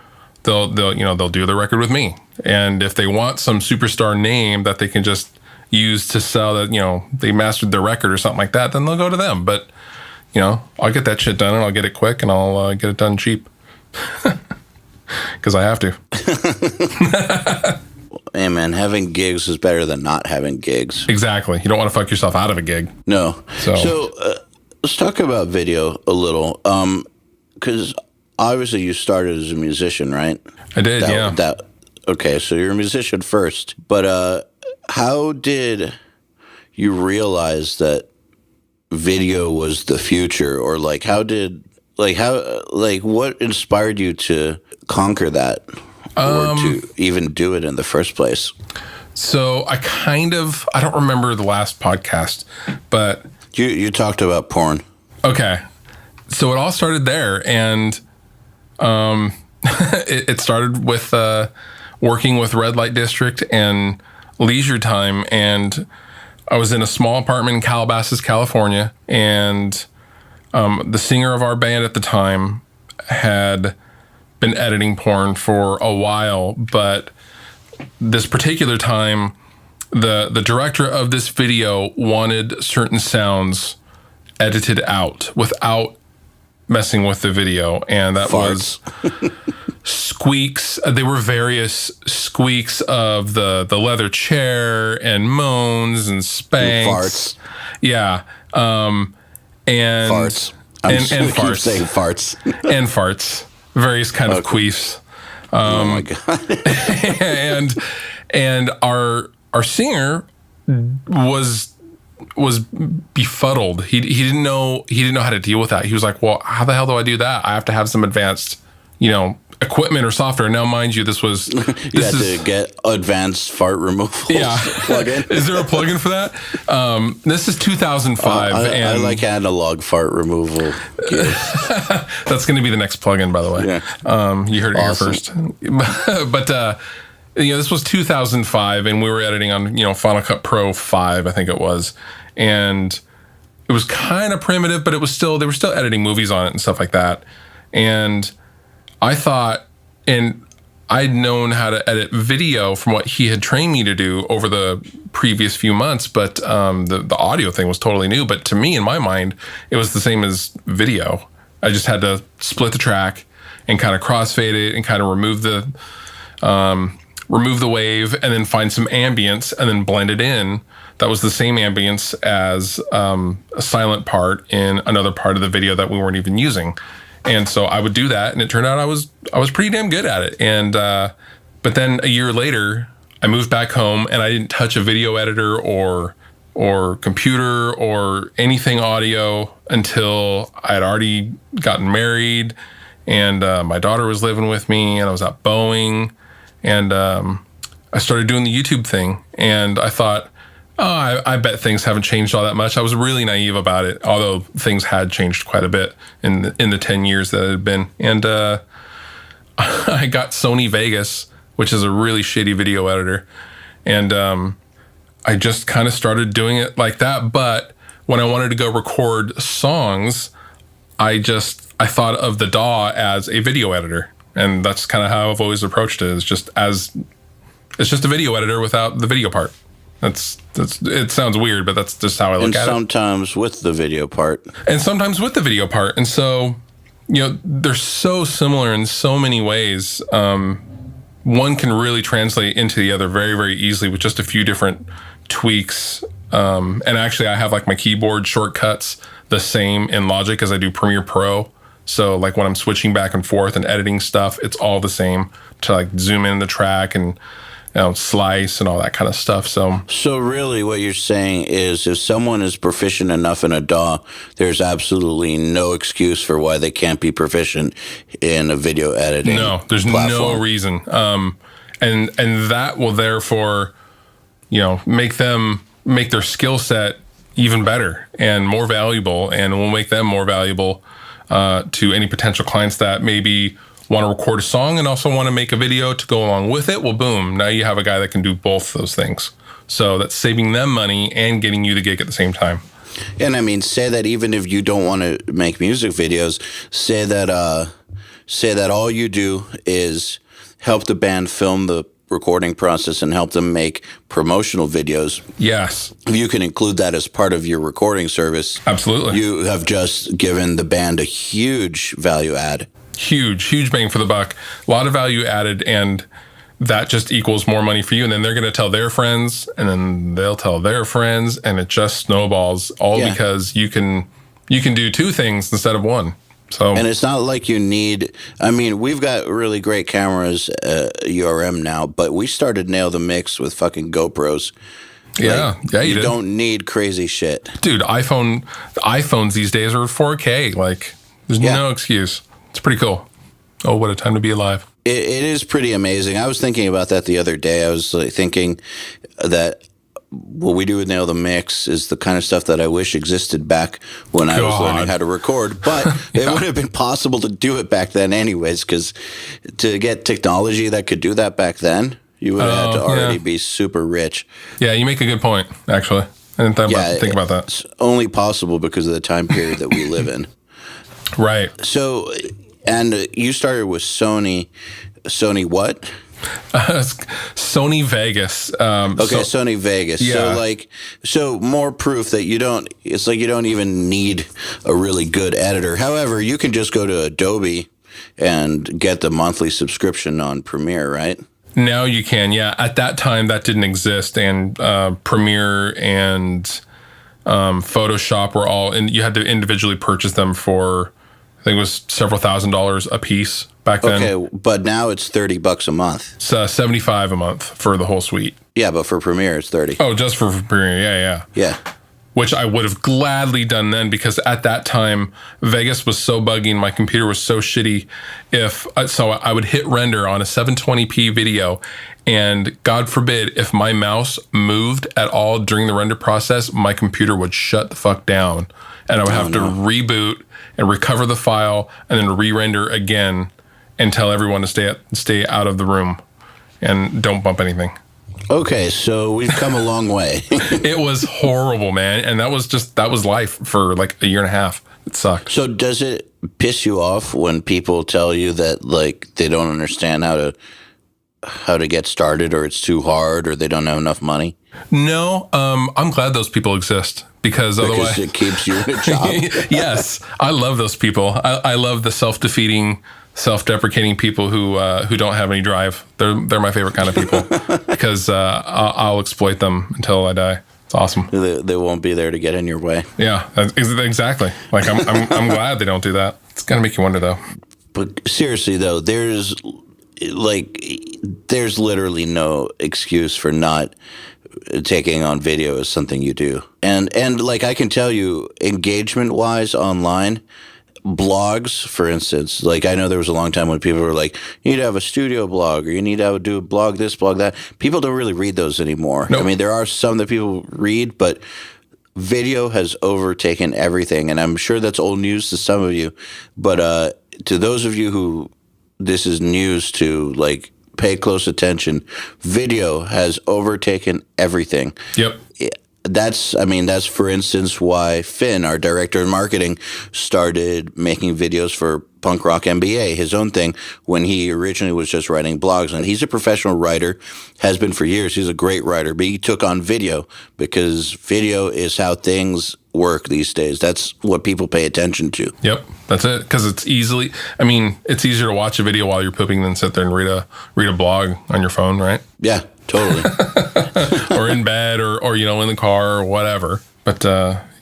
they'll do the record with me. And if they want some superstar name that they can just use to sell that, they mastered their record or something like that, then they'll go to them. But, I'll get that shit done, and I'll get it quick, and I'll get it done cheap. Because I have to. Hey, man, having gigs is better than not having gigs. Exactly. You don't want to fuck yourself out of a gig. No. So let's talk about video a little. Because obviously you started as a musician, right? I did, yeah. Okay, so you're a musician first. But how did you realize that video was the future? Or what inspired you to conquer that? Or to even do it in the first place? So I don't remember the last podcast, but... You talked about porn. Okay. So it all started there, and it started with working with Red Light District and Leisure Time, and I was in a small apartment in Calabasas, California, and the singer of our band at the time had been editing porn for a while, but this particular time, the director of this video wanted certain sounds edited out without messing with the video, and that was squeaks. There were various squeaks of the leather chair and moans and spanks. Farts. Yeah. And farts. And farts. Keep saying farts. And farts. Various kind of queefs. Oh my God. and our singer was befuddled. He didn't know how to deal with that. He was like, well, how the hell do I do that? I have to have some advanced equipment or software. Now, mind you, this was You had to get advanced fart removal plugin. Is there a plugin for that? This is 2005. I like analog fart removal gear. That's going to be the next plugin, by the way. Yeah. You heard it here first. But this was 2005, and we were editing on Final Cut Pro 5, I think it was, and it was kind of primitive, but they were still editing movies on it and stuff like that. And I thought, and I'd known how to edit video from what he had trained me to do over the previous few months, but the audio thing was totally new. But to me, in my mind, it was the same as video. I just had to split the track and kind of crossfade it and kind of remove the wave and then find some ambience and then blend it in. That was the same ambience as a silent part in another part of the video that we weren't even using. And so I would do that, and it turned out I was pretty damn good at it. And but then a year later, I moved back home, and I didn't touch a video editor or computer or anything audio until I had already gotten married, and my daughter was living with me, and I was at Boeing, and I started doing the YouTube thing, and I thought, I bet things haven't changed all that much. I was really naive about it, although things had changed quite a bit in the 10 years that it had been. And I got Sony Vegas, which is a really shitty video editor. And I just kind of started doing it like that. But when I wanted to go record songs, I thought of the DAW as a video editor. And that's kind of how I've always approached it. It's just a video editor without the video part. It sounds weird, but that's just how I look at it. And sometimes with the video part. And sometimes with the video part. And so, they're so similar in so many ways. One can really translate into the other very, very easily with just a few different tweaks. And actually, I have like my keyboard shortcuts the same in Logic as I do Premiere Pro. So like when I'm switching back and forth and editing stuff, it's all the same to like zoom in the track and slice and all that kind of stuff. So really what you're saying is if someone is proficient enough in a DAW, there's absolutely no excuse for why they can't be proficient in a video editing. No, there's no reason. And that will therefore, make their skill set even better and more valuable, and will make them more valuable to any potential clients that maybe want to record a song and also want to make a video to go along with it. Well, boom, now you have a guy that can do both those things. So that's saving them money and getting you the gig at the same time. And I mean, say that even if you don't want to make music videos, say that all you do is help the band film the recording process and help them make promotional videos. Yes. If you can include that as part of your recording service, absolutely, you have just given the band a huge value add. Huge bang for the buck. A lot of value added, and that just equals more money for you. And then they're going to tell their friends, and then they'll tell their friends, and it just snowballs because you can do two things instead of one. So, and it's not like you need, I mean, we've got really great cameras at URM now, but we started Nail the Mix with fucking GoPros. Yeah, you did. Don't need crazy shit. Dude, iPhones these days are 4K. Like, there's no excuse. It's pretty cool. Oh, what a time to be alive. It is pretty amazing. I was thinking about that the other day. I was thinking that what we do with Nail the Mix is the kind of stuff that I wish existed back when I was learning how to record. But it would have been possible to do it back then anyways, because to get technology that could do that back then, you would have had to already be super rich. Yeah, you make a good point, actually. I didn't think about that. It's only possible because of the time period that we live in. Right. So, and you started with Sony what? Sony Vegas. Sony Vegas. Yeah. So more proof that you don't even need a really good editor. However, you can just go to Adobe and get the monthly subscription on Premiere, right? Now you can, yeah. At that time, that didn't exist, and Premiere and Photoshop were all, and you had to individually purchase them for, I think it was several $1,000s a piece back then. Okay, but now it's $30 a month. It's $75 a month for the whole suite. Yeah, but for Premiere it's $30. Oh, just for Premiere, yeah. Yeah. which I would have gladly done then, because at that time, Vegas was so buggy and my computer was so shitty. So I would hit render on a 720p video, and God forbid, if my mouse moved at all during the render process, my computer would shut the fuck down, and I would have to reboot and recover the file and then re-render again and tell everyone to stay out of the room and don't bump anything. Okay, so we've come a long way. It was horrible, man. And that was life for like a year and a half. It sucked. So does it piss you off when people tell you that like they don't understand how to get started, or it's too hard, or they don't have enough money? No, I'm glad those people exist, because otherwise it keeps you in a job. Yes, I love those people. I love the self-defeating, self-deprecating people who don't have any drive. They're my favorite kind of people, because I'll exploit them until I die. It's awesome. They won't be there to get in your way. Yeah, exactly. Like I'm glad they don't do that. It's gonna make you wonder though. But seriously though, there's literally no excuse for not taking on video as something you do. And like I can tell you, engagement wise online, blogs, for instance, like I know there was a long time when people were like, you need to have a studio blog, or you need to do a blog this, blog that. People don't really read those anymore. Nope. I mean, there are some that people read, but video has overtaken everything. And I'm sure that's old news to some of you, but to those of you who this is news to, like, pay close attention, video has overtaken everything. Yep. That's for instance why Finn, our director of marketing, started making videos for Punk Rock MBA, his own thing, when he originally was just writing blogs. And he's a professional writer, has been for years. He's a great writer, but he took on video because video is how things work these days. That's what people pay attention to. Yep, that's it. Because it's easier to watch a video while you're pooping than sit there and read a blog on your phone, right? Yeah, totally. Or in bed, or in the car, or whatever. But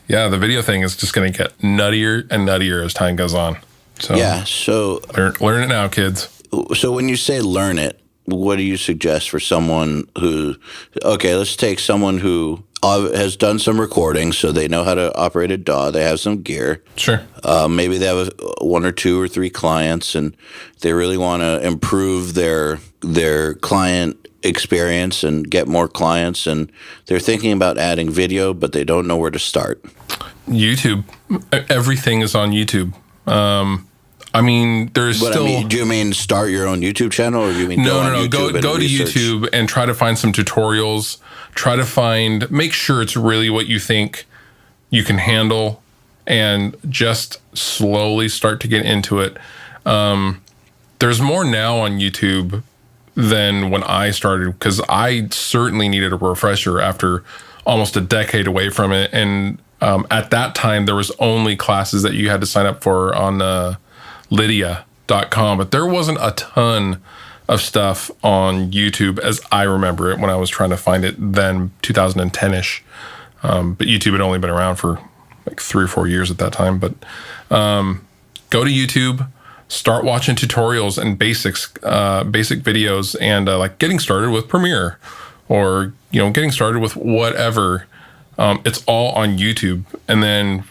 yeah, the video thing is just going to get nuttier and nuttier as time goes on. So yeah, so learn it now, kids. So when you say learn it, what do you suggest for someone who? Okay, let's take someone who has done some recording, so they know how to operate a DAW. They have some gear. Sure. Maybe they have one or two or three clients, and they really want to improve their client experience and get more clients, and they're thinking about adding video, but they don't know where to start. YouTube. Everything is on YouTube. I mean, there's still. Do you mean start your own YouTube channel, or do you mean no? Go to YouTube and try to find some tutorials. Make sure it's really what you think you can handle, and just slowly start to get into it. There's more now on YouTube than when I started, because I certainly needed a refresher after almost a decade away from it. And at that time, there was only classes that you had to sign up for on Lydia.com, but there wasn't a ton of stuff on YouTube as I remember it when I was trying to find it then, 2010-ish. But YouTube had only been around for like 3 or 4 years at that time. But go to YouTube, start watching tutorials and basic videos, and like getting started with Premiere, or getting started with whatever. It's all on YouTube, and then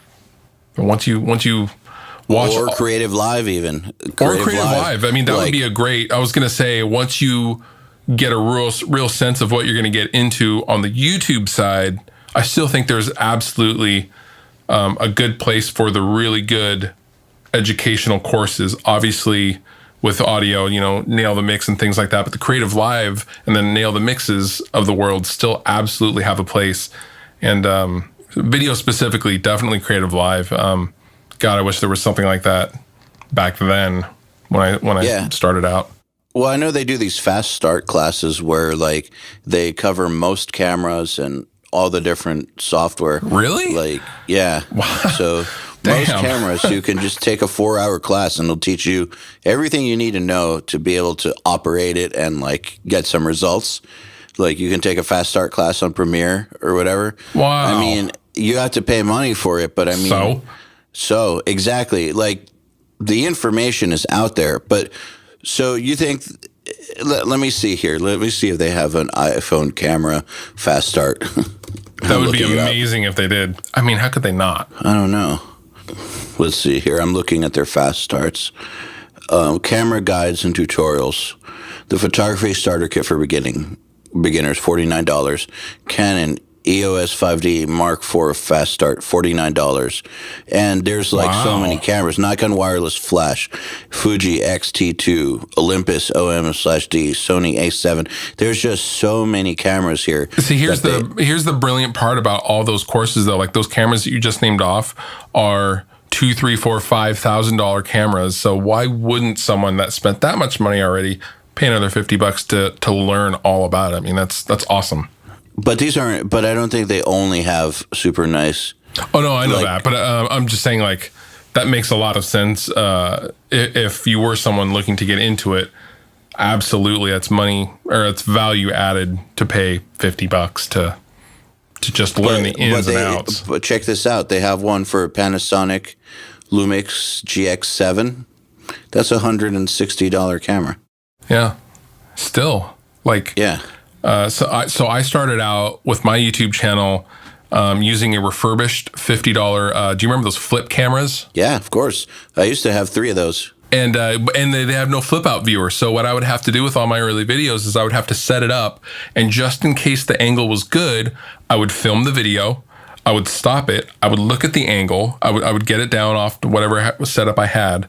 once you watch, or Creative Live, even Creative Live. I mean, that would be a great. I was gonna say, once you get a real sense of what you're gonna get into on the YouTube side, I still think there's absolutely a good place for the really good educational courses. Obviously, with audio, Nail the Mix and things like that. But the Creative Live and then Nail the Mixes of the world still absolutely have a place. And video specifically, definitely Creative Live. God, I wish there was something like that back then when I started out. Well, I know they do these fast start classes where like they cover most cameras and all the different software. Really? Like, yeah. Wow. So most cameras, you can just take a 4-hour class and it'll teach you everything you need to know to be able to operate it and like get some results. Like you can take a fast start class on Premiere or whatever. Wow. I mean, you have to pay money for it, but I mean, so exactly, like the information is out there. But so you think? Let me see here. Let me see if they have an iPhone camera fast start. That would be amazing if they did. I mean, how could they not? I don't know. Let's see here. I'm looking at their fast starts. Camera guides and tutorials. The photography starter kit for beginners, $49. Canon EOS 5D Mark IV fast start, $49. And there's like so many cameras. Nikon wireless flash, Fuji X-T2, Olympus OM/D, Sony A7. There's just so many cameras here. See, here's the brilliant part about all those courses though. Like those cameras that you just named off are $2,000, $3,000, $4,000, $5,000 cameras. So why wouldn't someone that spent that much money already pay another $50 to learn all about it? I mean, that's awesome. But these aren't. But I don't think they only have super nice. Oh no, I know that. But I'm just saying, like, that makes a lot of sense. If you were someone looking to get into it, absolutely, that's money or it's value added to pay $50 to just learn the ins and outs. But check this out. They have one for Panasonic Lumix GX7. That's $160 camera. Yeah. Still, like, yeah. So I started out with my YouTube channel using a refurbished $50. Do you remember those flip cameras? Yeah, of course. I used to have 3 of those. And they have no flip out viewer. So what I would have to do with all my early videos is I would have to set it up, and just in case the angle was good, I would film the video. I would stop it. I would look at the angle. I would get it down off to whatever setup I had.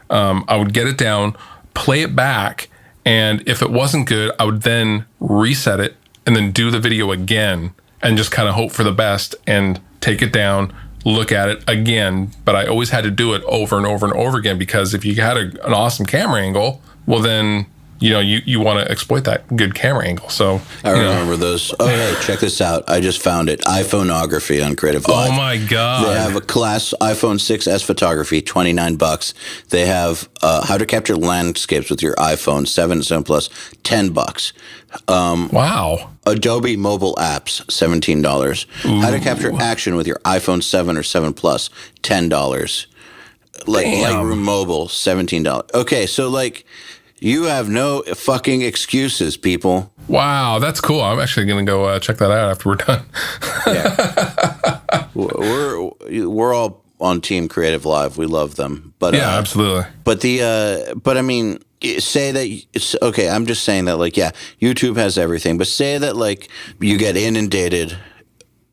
I would get it down, play it back. And if it wasn't good, I would then reset it and then do the video again and just kind of hope for the best and take it down, look at it again. But I always had to do it over and over and over again, because if you had an awesome camera angle, well, then, you know, you want to exploit that good camera angle. So I remember those. Oh, hey, check this out. I just found it. iPhoneography on Creative Live. Oh my God. They have a class iPhone 6S photography, $29. They have how to capture landscapes with your iPhone 7 and 7 Plus, $10. Wow. Adobe mobile apps, $17. Ooh. How to capture action with your iPhone 7 or 7 Plus, $10. Lightroom Mobile, $17. Okay, so like, you have no fucking excuses, people. Wow, that's cool. I'm actually going to go check that out after we're done. Yeah. We're all on Team Creative Live. We love them. But yeah, absolutely. But I mean, say that it's okay. I'm just saying that, like, yeah, YouTube has everything, but say that, like, you get inundated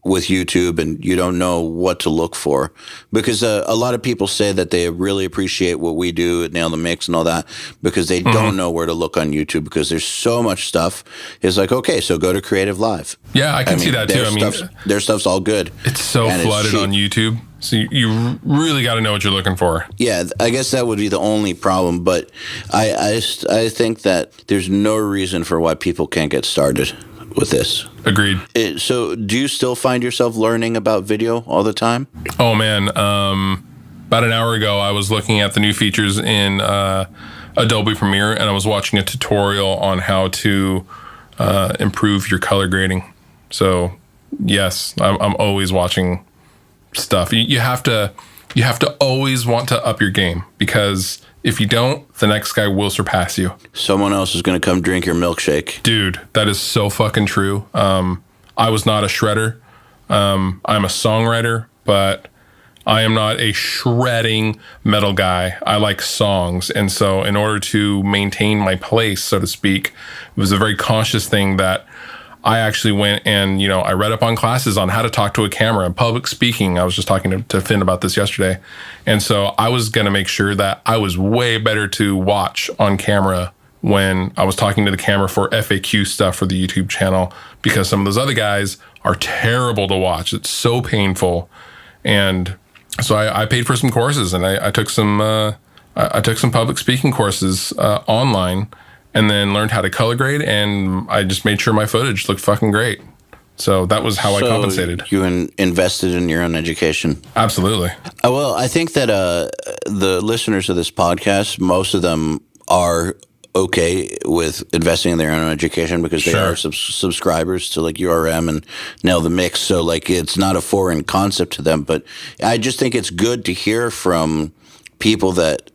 with YouTube and you don't know what to look for, because a lot of people say that they really appreciate what we do at Nail the Mix and all that, because they don't know where to look on YouTube, because there's so much stuff. It's like, okay, so go to Creative Live. Yeah, I can see that too. I mean, their stuff's all good. It's so flooded on YouTube. So you really got to know what you're looking for. Yeah, I guess that would be the only problem. But I think that there's no reason for why people can't get started with this. Agreed. So do you still find yourself learning about video all the time? Oh, man. About an hour ago, I was looking at the new features in Adobe Premiere, and I was watching a tutorial on how to improve your color grading. So, yes, I'm always watching stuff. You have to always want to up your game, because if you don't, the next guy will surpass you. Someone else is going to come drink your milkshake. Dude, that is so fucking true. I was not a shredder. I'm a songwriter, but I am not a shredding metal guy. I like songs. And so in order to maintain my place, so to speak, it was a very conscious thing that I actually went and, I read up on classes on how to talk to a camera and public speaking. I was just talking to Finn about this yesterday. And so I was going to make sure that I was way better to watch on camera when I was talking to the camera for FAQ stuff for the YouTube channel, because some of those other guys are terrible to watch. It's so painful. And so I paid for some courses, and I took some public speaking courses online, and then learned how to color grade, and I just made sure my footage looked fucking great. So that was how I compensated. You invested in your own education. Absolutely. Well, I think that the listeners of this podcast, most of them are okay with investing in their own education, because they are subscribers to like URM and Nail the Mix. So like, it's not a foreign concept to them, but I just think it's good to hear from people that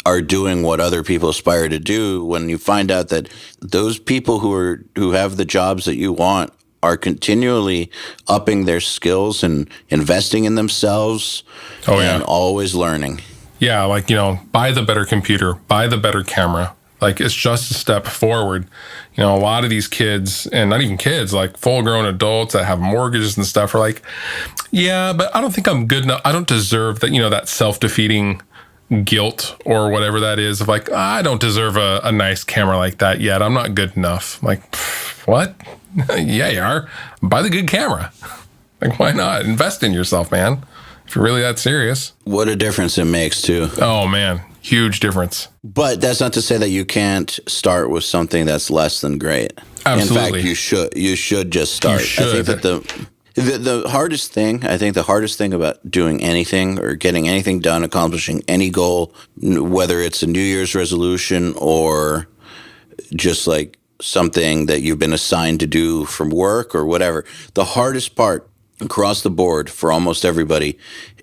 are doing what other people aspire to do, when you find out that those people who have the jobs that you want are continually upping their skills and investing in themselves and always learning. Yeah, like, buy the better computer, buy the better camera. Like, it's just a step forward. A lot of these kids, and not even kids, like full-grown adults that have mortgages and stuff are like, yeah, but I don't think I'm good enough. I don't deserve that, that self-defeating guilt or whatever that is of like, I don't deserve a nice camera like that yet. I'm not good enough. Like, what? Yeah, you are. Buy the good camera. Like, why not? Invest in yourself, man. If you're really that serious. What a difference it makes, too. Oh, man. Huge difference. But that's not to say that you can't start with something that's less than great. Absolutely. In fact, you should just start. You should. I think that the hardest thing about doing anything or getting anything done, accomplishing any goal, whether it's a New Year's resolution or just like something that you've been assigned to do from work or whatever, the hardest part across the board for almost everybody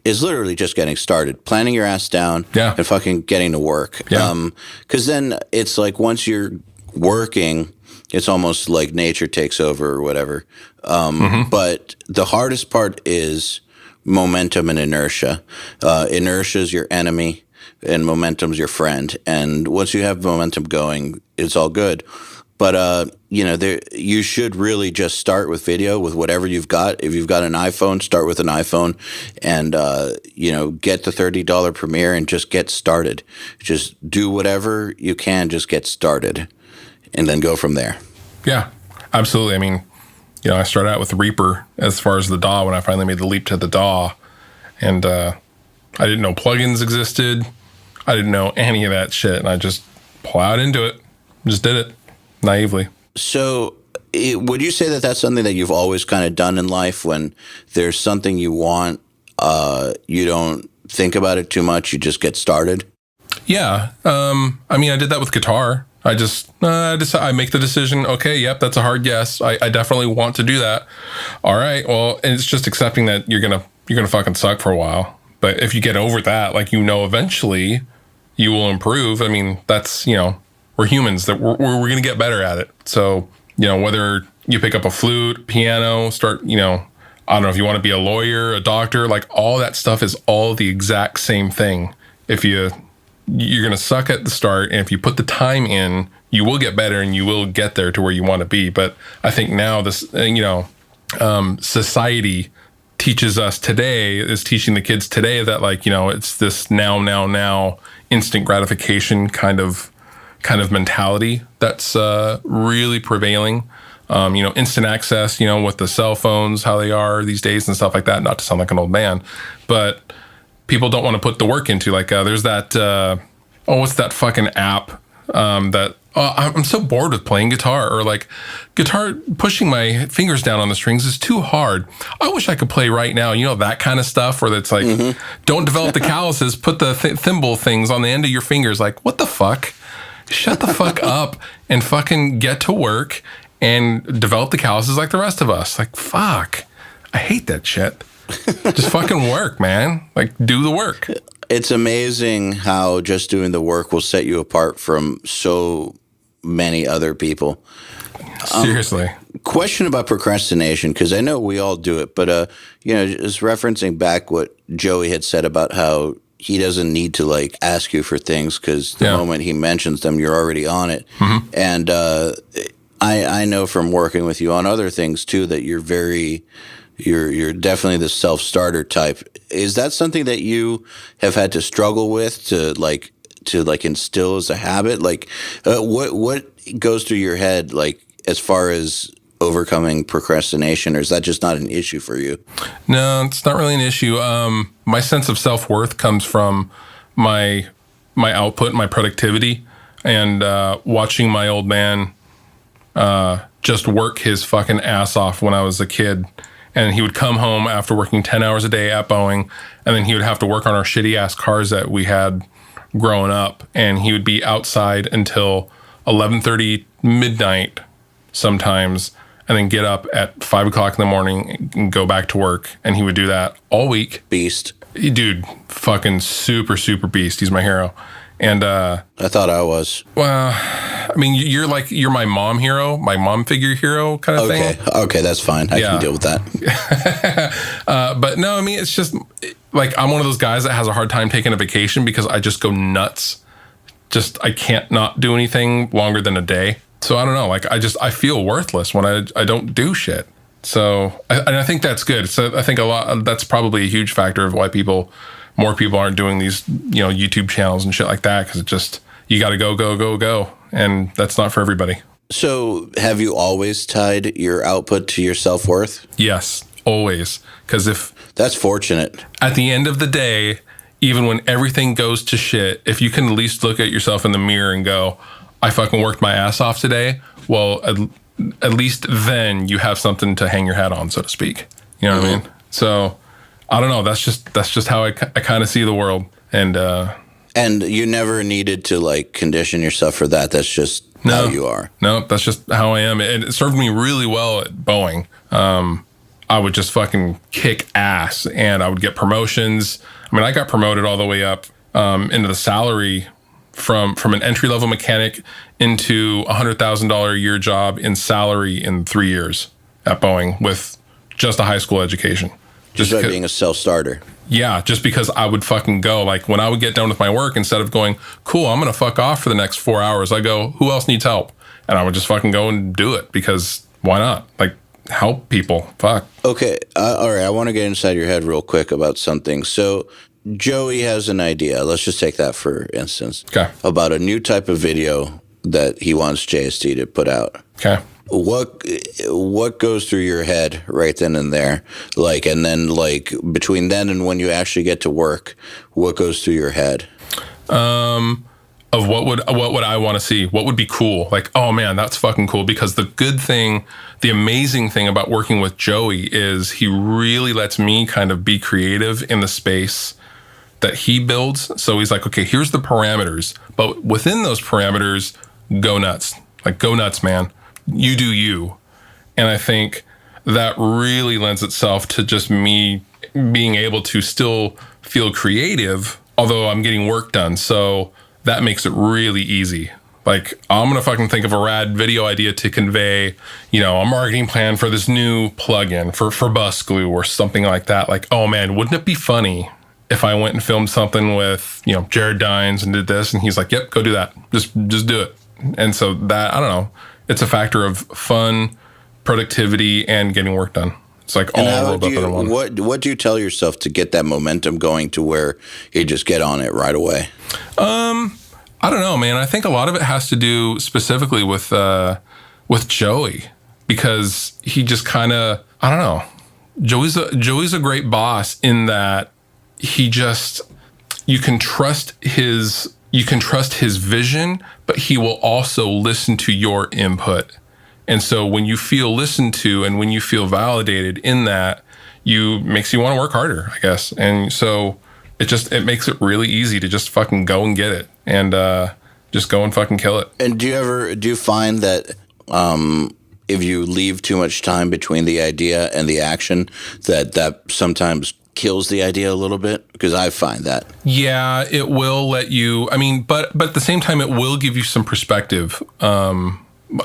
is literally just getting started, planning your ass down and fucking getting to work. Yeah. 'Cause then it's like once you're working, it's almost like nature takes over or whatever. But the hardest part is momentum and inertia. Inertia is your enemy and momentum's your friend. And once you have momentum going, it's all good. But, you should really just start with video with whatever you've got. If you've got an iPhone, start with an iPhone and, get the $30 Premiere and just get started. Just do whatever you can, just get started and then go from there. Yeah, absolutely. I mean, I started out with Reaper as far as the DAW when I finally made the leap to the DAW. And I didn't know plugins existed. I didn't know any of that shit. And I just plowed into it. Just did it. Naively. So would you say that that's something that you've always kind of done in life when there's something you want, you don't think about it too much, you just get started? Yeah. I did that with guitar. I make the decision, okay, yep, that's a hard yes. I definitely want to do that. All right, well, and it's just accepting that you're gonna fucking suck for a while. But if you get over that, like, eventually you will improve. I mean, that's, we're humans, that we're going to get better at it. So, whether you pick up a flute, piano, start, I don't know if you want to be a lawyer, a doctor, like all that stuff is all the exact same thing. If you're going to suck at the start, and if you put the time in, you will get better and you will get there to where you want to be. But I think now this, society teaches us today, is teaching the kids today that, like, it's this now instant gratification kind of mentality that's really prevailing. Instant access, with the cell phones, how they are these days and stuff like that. Not to sound like an old man, but people don't want to put the work into, like, there's that, what's that fucking app I'm so bored with playing guitar, or like pushing my fingers down on the strings is too hard. I wish I could play right now, that kind of stuff where it's like, don't develop the calluses, put the thimble things on the end of your fingers. Like, what the fuck? Shut the fuck up and fucking get to work and develop the calluses like the rest of us. Like, fuck. I hate that shit. Just fucking work, man. Like, do the work. It's amazing how just doing the work will set you apart from so many other people. Seriously. Question about procrastination, because I know we all do it, but, just referencing back what Joey had said about how he doesn't need to, like, ask you for things because the moment he mentions them, you're already on it. Mm-hmm. And I know from working with you on other things, too, that you're definitely the self-starter type. Is that something that you have had to struggle with to instill as a habit? Like, what goes through your head, like, as far as overcoming procrastination, or is that just not an issue for you? No, it's not really an issue. My sense of self-worth comes from my output, my productivity, and watching my old man just work his fucking ass off when I was a kid. And he would come home after working 10 hours a day at Boeing, and then he would have to work on our shitty-ass cars that we had growing up. And he would be outside until 11:30, midnight sometimes, and then get up at 5 o'clock in the morning and go back to work. And he would do that all week. Beast. Dude, fucking super, super beast. He's my hero. And I thought I was. Well, I mean, you're my mom hero, my mom figure hero kind of thing. Okay, that's fine. I can deal with that. But no, I mean, it's just like I'm one of those guys that has a hard time taking a vacation because I just go nuts. I can't not do anything longer than a day. So I don't know. Like I feel worthless when I don't do shit. So I think that's good. So I think that's probably a huge factor of why more people aren't doing these, YouTube channels and shit like that. Cause it just, you got to go. And that's not for everybody. So have you always tied your output to your self-worth? Yes, always. Cause that's fortunate. At the end of the day, even when everything goes to shit, if you can at least look at yourself in the mirror and go, I fucking worked my ass off today. Well, at least then you have something to hang your hat on, so to speak. You know what I mean? So I don't know. That's just how I kind of see the world. And you never needed to like condition yourself for that. That's just how you are. No, that's just how I am. It served me really well at Boeing. I would just fucking kick ass and I would get promotions. I mean, I got promoted all the way up into the salary from an entry-level mechanic into a $100,000 a year job in salary in 3 years at Boeing with just a high school education. Just by being a self-starter. Yeah, just because I would fucking go. Like when I would get done with my work, instead of going, cool, I'm going to fuck off for the next 4 hours, I go, who else needs help? And I would just fucking go and do it because why not? Like help people. Fuck. Okay. All right. I want to get inside your head real quick about something. So Joey has an idea. Let's just take that for instance. Okay. About a new type of video that he wants JST to put out. Okay. What goes through your head right then and there? Like, and then like between then and when you actually get to work, what goes through your head? Of what would I want to see? What would be cool? Like, oh man, that's fucking cool. Because the amazing thing about working with Joey is he really lets me kind of be creative in the space that he builds. So he's like, okay, here's the parameters, but within those parameters, go nuts. Like, go nuts, man. You do you. And I think that really lends itself to just me being able to still feel creative, although I'm getting work done. So that makes it really easy. Like, I'm going to fucking think of a rad video idea to convey, a marketing plan for this new plugin for bus glue or something like that. Like, oh man, wouldn't it be funny if I went and filmed something with, Jared Dines and did this? And he's like, yep, go do that. Just do it. And so that, I don't know, it's a factor of fun, productivity, and getting work done. It's like all rolled up in one. What do you tell yourself to get that momentum going to where you just get on it right away? I don't know, man. I think a lot of it has to do specifically with Joey, because he just kind of, I don't know. Joey's a great boss in that he just, you can trust his vision, but he will also listen to your input. And so when you feel listened to and when you feel validated in that, makes you want to work harder, I guess. And so it makes it really easy to just fucking go and get it and just go and fucking kill it. And do you find that if you leave too much time between the idea and the action, that sometimes kills the idea a little bit? Because I find that. Yeah, it will let you, but at the same time, it will give you some perspective.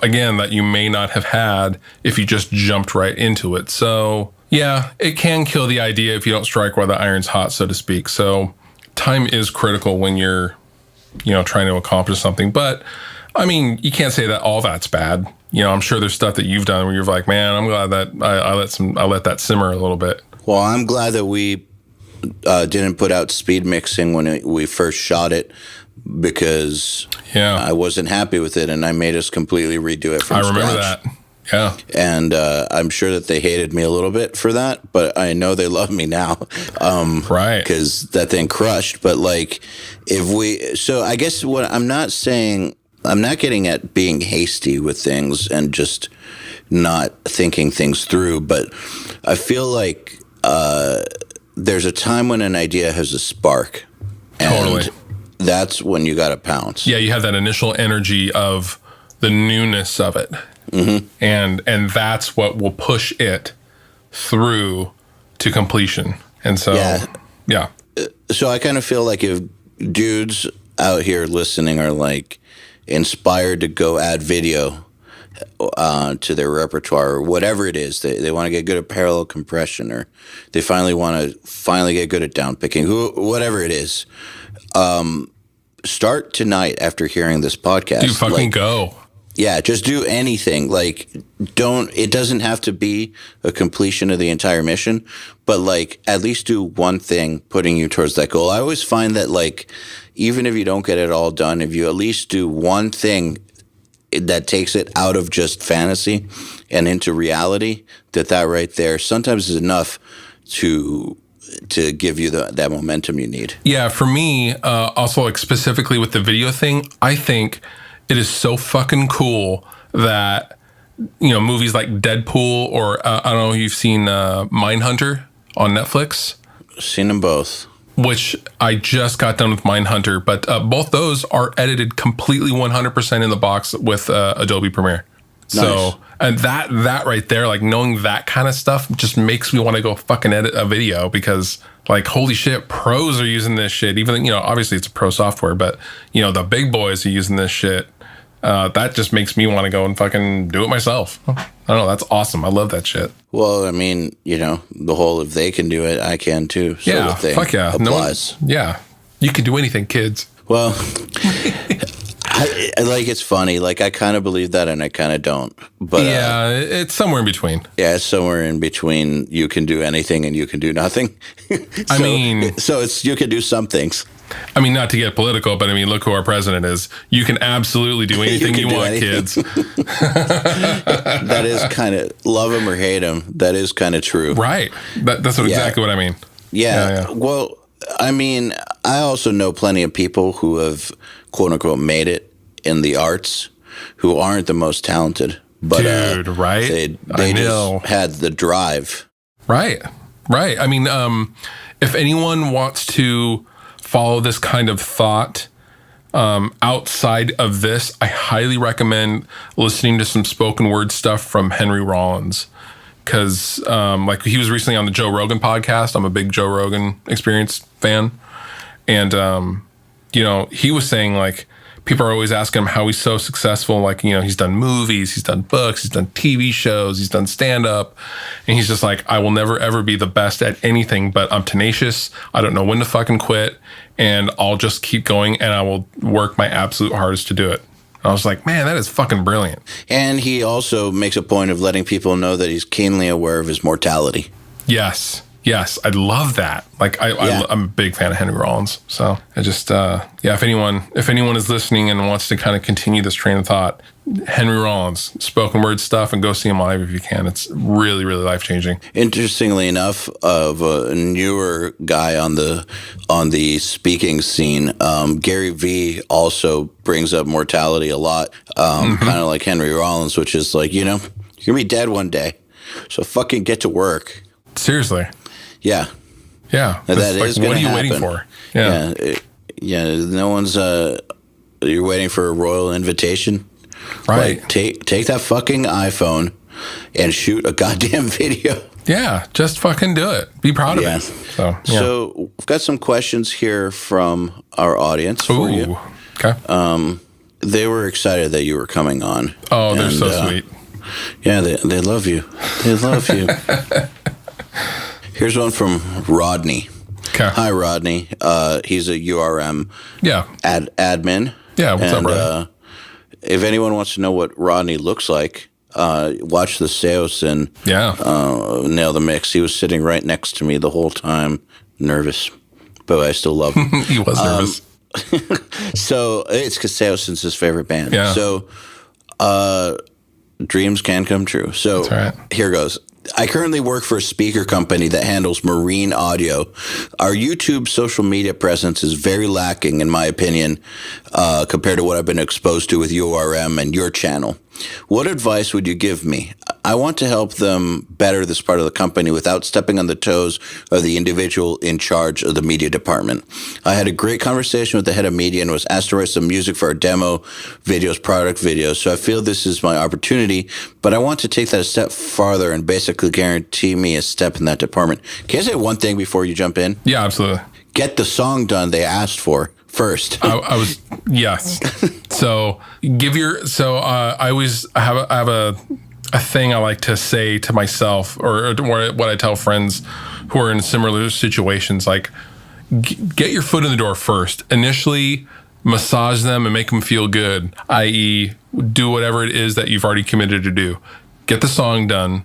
Again, that you may not have had if you just jumped right into it. So yeah, it can kill the idea if you don't strike while the iron's hot, so to speak. So time is critical when you're, trying to accomplish something. But you can't say that all that's bad. I'm sure there's stuff that you've done where you're like, man, I'm glad that I let that simmer a little bit. Well, I'm glad that we didn't put out speed mixing when we first shot it, because I wasn't happy with it, and I made us completely redo it from scratch. I remember that. Yeah. And I'm sure that they hated me a little bit for that, but I know they love me now. Right. Because that thing crushed. But so I guess what I'm not getting at being hasty with things and just not thinking things through, but I feel like there's a time when an idea has a spark. Totally. That's when you got to pounce. Yeah, you have that initial energy of the newness of it. Mm-hmm. And that's what will push it through to completion. And so, yeah. So I kind of feel like if dudes out here listening are like, inspired to go add video to their repertoire or whatever it is. They want to get good at parallel compression, or they want to get good at downpicking, whatever it is. Start tonight after hearing this podcast. Dude, fucking go. Yeah, just do anything. Like, it doesn't have to be a completion of the entire mission, but like at least do one thing putting you towards that goal. I always find that like, even if you don't get it all done, if you at least do one thing that takes it out of just fantasy and into reality, that right there sometimes is enough to give you that momentum you need. Yeah, for me, also like specifically with the video thing, I think it is so fucking cool that, movies like Deadpool or I don't know if you've seen Mindhunter on Netflix. Seen them both. Which I just got done with Mindhunter, but both those are edited completely 100% in the box with Adobe Premiere. Nice. So, and that right there, like knowing that kind of stuff just makes me want to go fucking edit a video, because like, holy shit, pros are using this shit. Even, obviously it's pro software, but the big boys are using this shit. That just makes me want to go and fucking do it myself. I don't know. That's awesome. I love that shit. Well, I mean, the whole, if they can do it, I can too. So Yeah, fuck yeah. Applies. Yeah. You can do anything, kids. Well, it's funny. Like, I kind of believe that and I kind of don't. But yeah, it's somewhere in between. Yeah, it's somewhere in between. You can do anything and you can do nothing. So it's you can do some things. I mean, not to get political, but I mean, look who our president is. You can absolutely do anything you want, kids. That is kind of, love him or hate him, that is kind of true. Right. That's exactly what I mean. Yeah. Well, I mean, I also know plenty of people who have, quote unquote, made it in the arts who aren't the most talented. But, dude, right? They just had the drive. Right. I mean, if anyone wants to follow this kind of thought outside of this, I highly recommend listening to some spoken word stuff from Henry Rollins, because like he was recently on the Joe Rogan podcast. I'm a big Joe Rogan Experience fan, and he was saying like, people are always asking him how he's so successful. Like, he's done movies, he's done books, he's done TV shows, he's done stand-up. And he's just like, I will never, ever be the best at anything, but I'm tenacious. I don't know when to fucking quit. And I'll just keep going, and I will work my absolute hardest to do it. I was like, man, that is fucking brilliant. And he also makes a point of letting people know that he's keenly aware of his mortality. Yes, I love that. Like, I'm a big fan of Henry Rollins. So I just, if anyone is listening and wants to kind of continue this train of thought, Henry Rollins, spoken word stuff, and go see him live if you can. It's really, really life-changing. Interestingly enough, of a newer guy on the speaking scene, Gary Vee also brings up mortality a lot, kind of like Henry Rollins, which is like, you're going to be dead one day, so fucking get to work. Seriously. Yeah. Yeah. That is like, what are you happen. waiting for? Yeah. No one's, you're waiting for a royal invitation. Right. Like, take that fucking iPhone and shoot a goddamn video. Yeah. Just fucking do it. Be proud of it. So we've got some questions here from our audience for you. Okay. They were excited that you were coming on. Oh, they're so sweet. Yeah, they love you. They love you. Here's one from Rodney. Okay. Hi, Rodney. He's a URM admin. Yeah, what's up, brother? If anyone wants to know what Rodney looks like, watch the Seos and Nail the Mix. He was sitting right next to me the whole time, nervous, but I still love him. He was nervous. So it's because Seos's his favorite band. Yeah. So dreams can come true. So Here goes. I currently work for a speaker company that handles marine audio. Our YouTube social media presence is very lacking, in my opinion, compared to what I've been exposed to with URM and your channel. What advice would you give me? I want to help them better this part of the company without stepping on the toes of the individual in charge of the media department. I had a great conversation with the head of media and was asked to write some music for our demo videos, product videos. So I feel this is my opportunity, but I want to take that a step farther and basically guarantee me a step in that department. Can I say one thing before you jump in? Yeah, absolutely. Get the song done they asked for first. I was, yes. So I always have a thing I like to say to myself, or what I tell friends who are in similar situations, like get your foot in the door first. Initially, massage them and make them feel good, i.e. do whatever it is that you've already committed to do. Get the song done.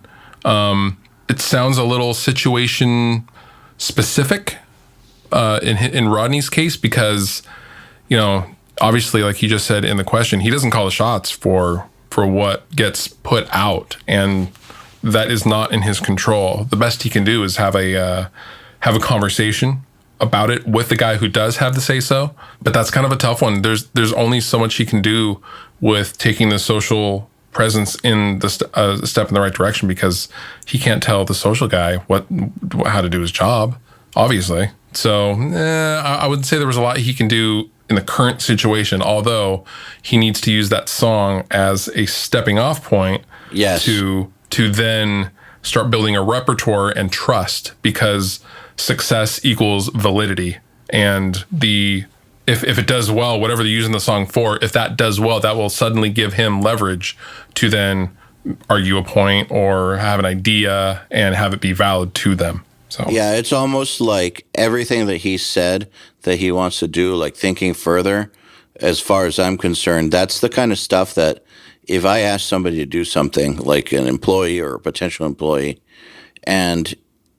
It sounds a little situation specific in Rodney's case because, obviously, like he just said in the question, he doesn't call the shots for what gets put out, and that is not in his control. The best he can do is have a conversation about it with the guy who does have the say so. But that's kind of a tough one. There's only so much he can do with taking the social presence in the step in the right direction, because he can't tell the social guy how to do his job, obviously. So I would say there was a lot he can do in the current situation, although he needs to use that song as a stepping off point. Yes. to then start building a repertoire and trust, because success equals validity. And if it does well, whatever they're using the song for, if that does well, that will suddenly give him leverage to then argue a point or have an idea and have it be valid to them. So yeah, it's almost like everything that he said that he wants to do, like thinking further, as far as I'm concerned, that's the kind of stuff that if I ask somebody to do something, like an employee or a potential employee, and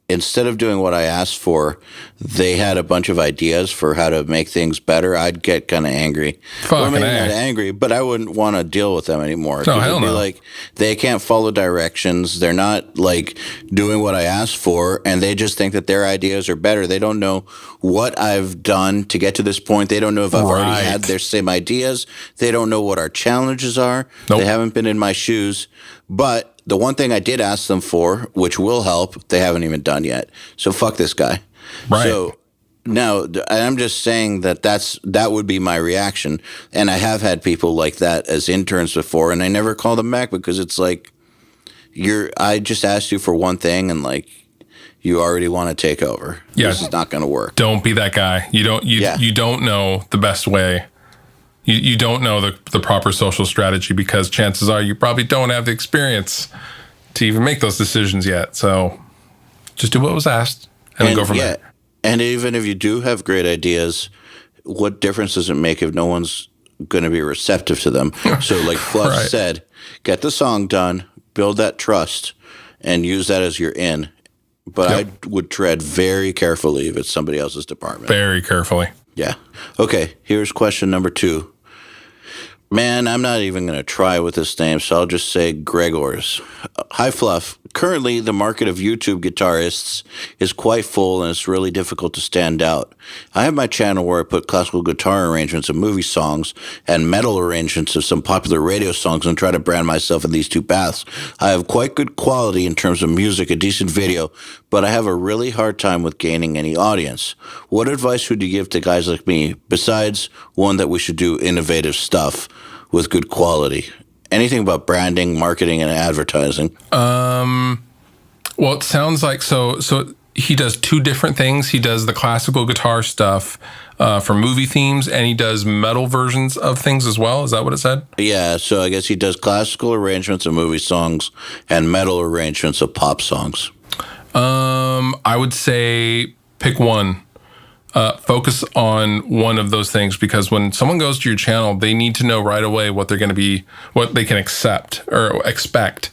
instead of doing what I asked for, they had a bunch of ideas for how to make things better, I'd get kind of angry. Well, maybe not angry, but I wouldn't want to deal with them anymore. No, hell no. Like, they can't follow directions. They're not, like, doing what I asked for, and they just think that their ideas are better. They don't know what I've done to get to this point. They don't know if I've already had their same ideas. They don't know what our challenges are. Nope. They haven't been in my shoes. But the one thing I did ask them for, which will help, they haven't even done yet. So fuck this guy. Right. So now I'm just saying that would be my reaction. And I have had people like that as interns before, and I never call them back because it's like, I just asked you for one thing, and like, you already want to take over. Yeah. This is not going to work. Don't be that guy. You don't know the best way. You don't know the proper social strategy, because chances are you probably don't have the experience to even make those decisions yet. So just do what was asked and then go from there. And even if you do have great ideas, what difference does it make if no one's going to be receptive to them? So like Fluff said, get the song done, build that trust, and use that as your in. But I would tread very carefully if it's somebody else's department. Very carefully. Yeah. Okay, here's question number 2. Man, I'm not even going to try with this name, so I'll just say Gregors. Hi, Fluff. Currently, the market of YouTube guitarists is quite full, and it's really difficult to stand out. I have my channel where I put classical guitar arrangements of movie songs and metal arrangements of some popular radio songs and try to brand myself in these two paths. I have quite good quality in terms of music, a decent video, but I have a really hard time with gaining any audience. What advice would you give to guys like me, besides one that we should do innovative stuff with good quality? Anything about branding, marketing, and advertising? Well, it sounds like so he does 2 different things. He does the classical guitar stuff for movie themes, and he does metal versions of things as well. Is that what it said? Yeah, so I guess he does classical arrangements of movie songs and metal arrangements of pop songs. I would say pick one. Focus on one of those things, because when someone goes to your channel, they need to know right away what they're going to be, what they can accept or expect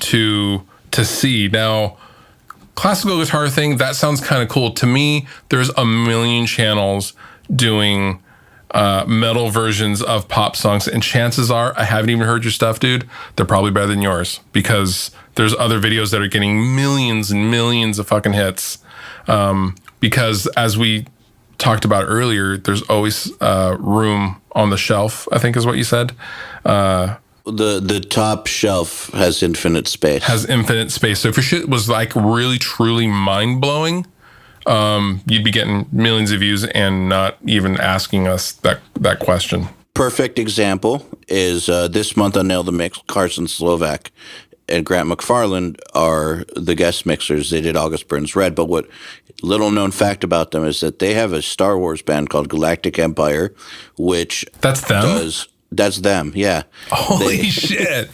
to see. Now, classical guitar thing, that sounds kind of cool. To me, there's a million channels doing metal versions of pop songs, and chances are, I haven't even heard your stuff, dude. They're probably better than yours, because there's other videos that are getting millions and millions of fucking hits. Because as we talked about earlier, there's always room on the shelf, I think is what you said. The top shelf has infinite space. So if your shit was like really, truly mind-blowing, you'd be getting millions of views and not even asking us that question. Perfect example is this month on Nail the Mix, Carson Slovak and Grant McFarland are the guest mixers. They did August Burns Red, but what little known fact about them is that they have a Star Wars band called Galactic Empire, which that's them. That's them. Yeah. Holy shit.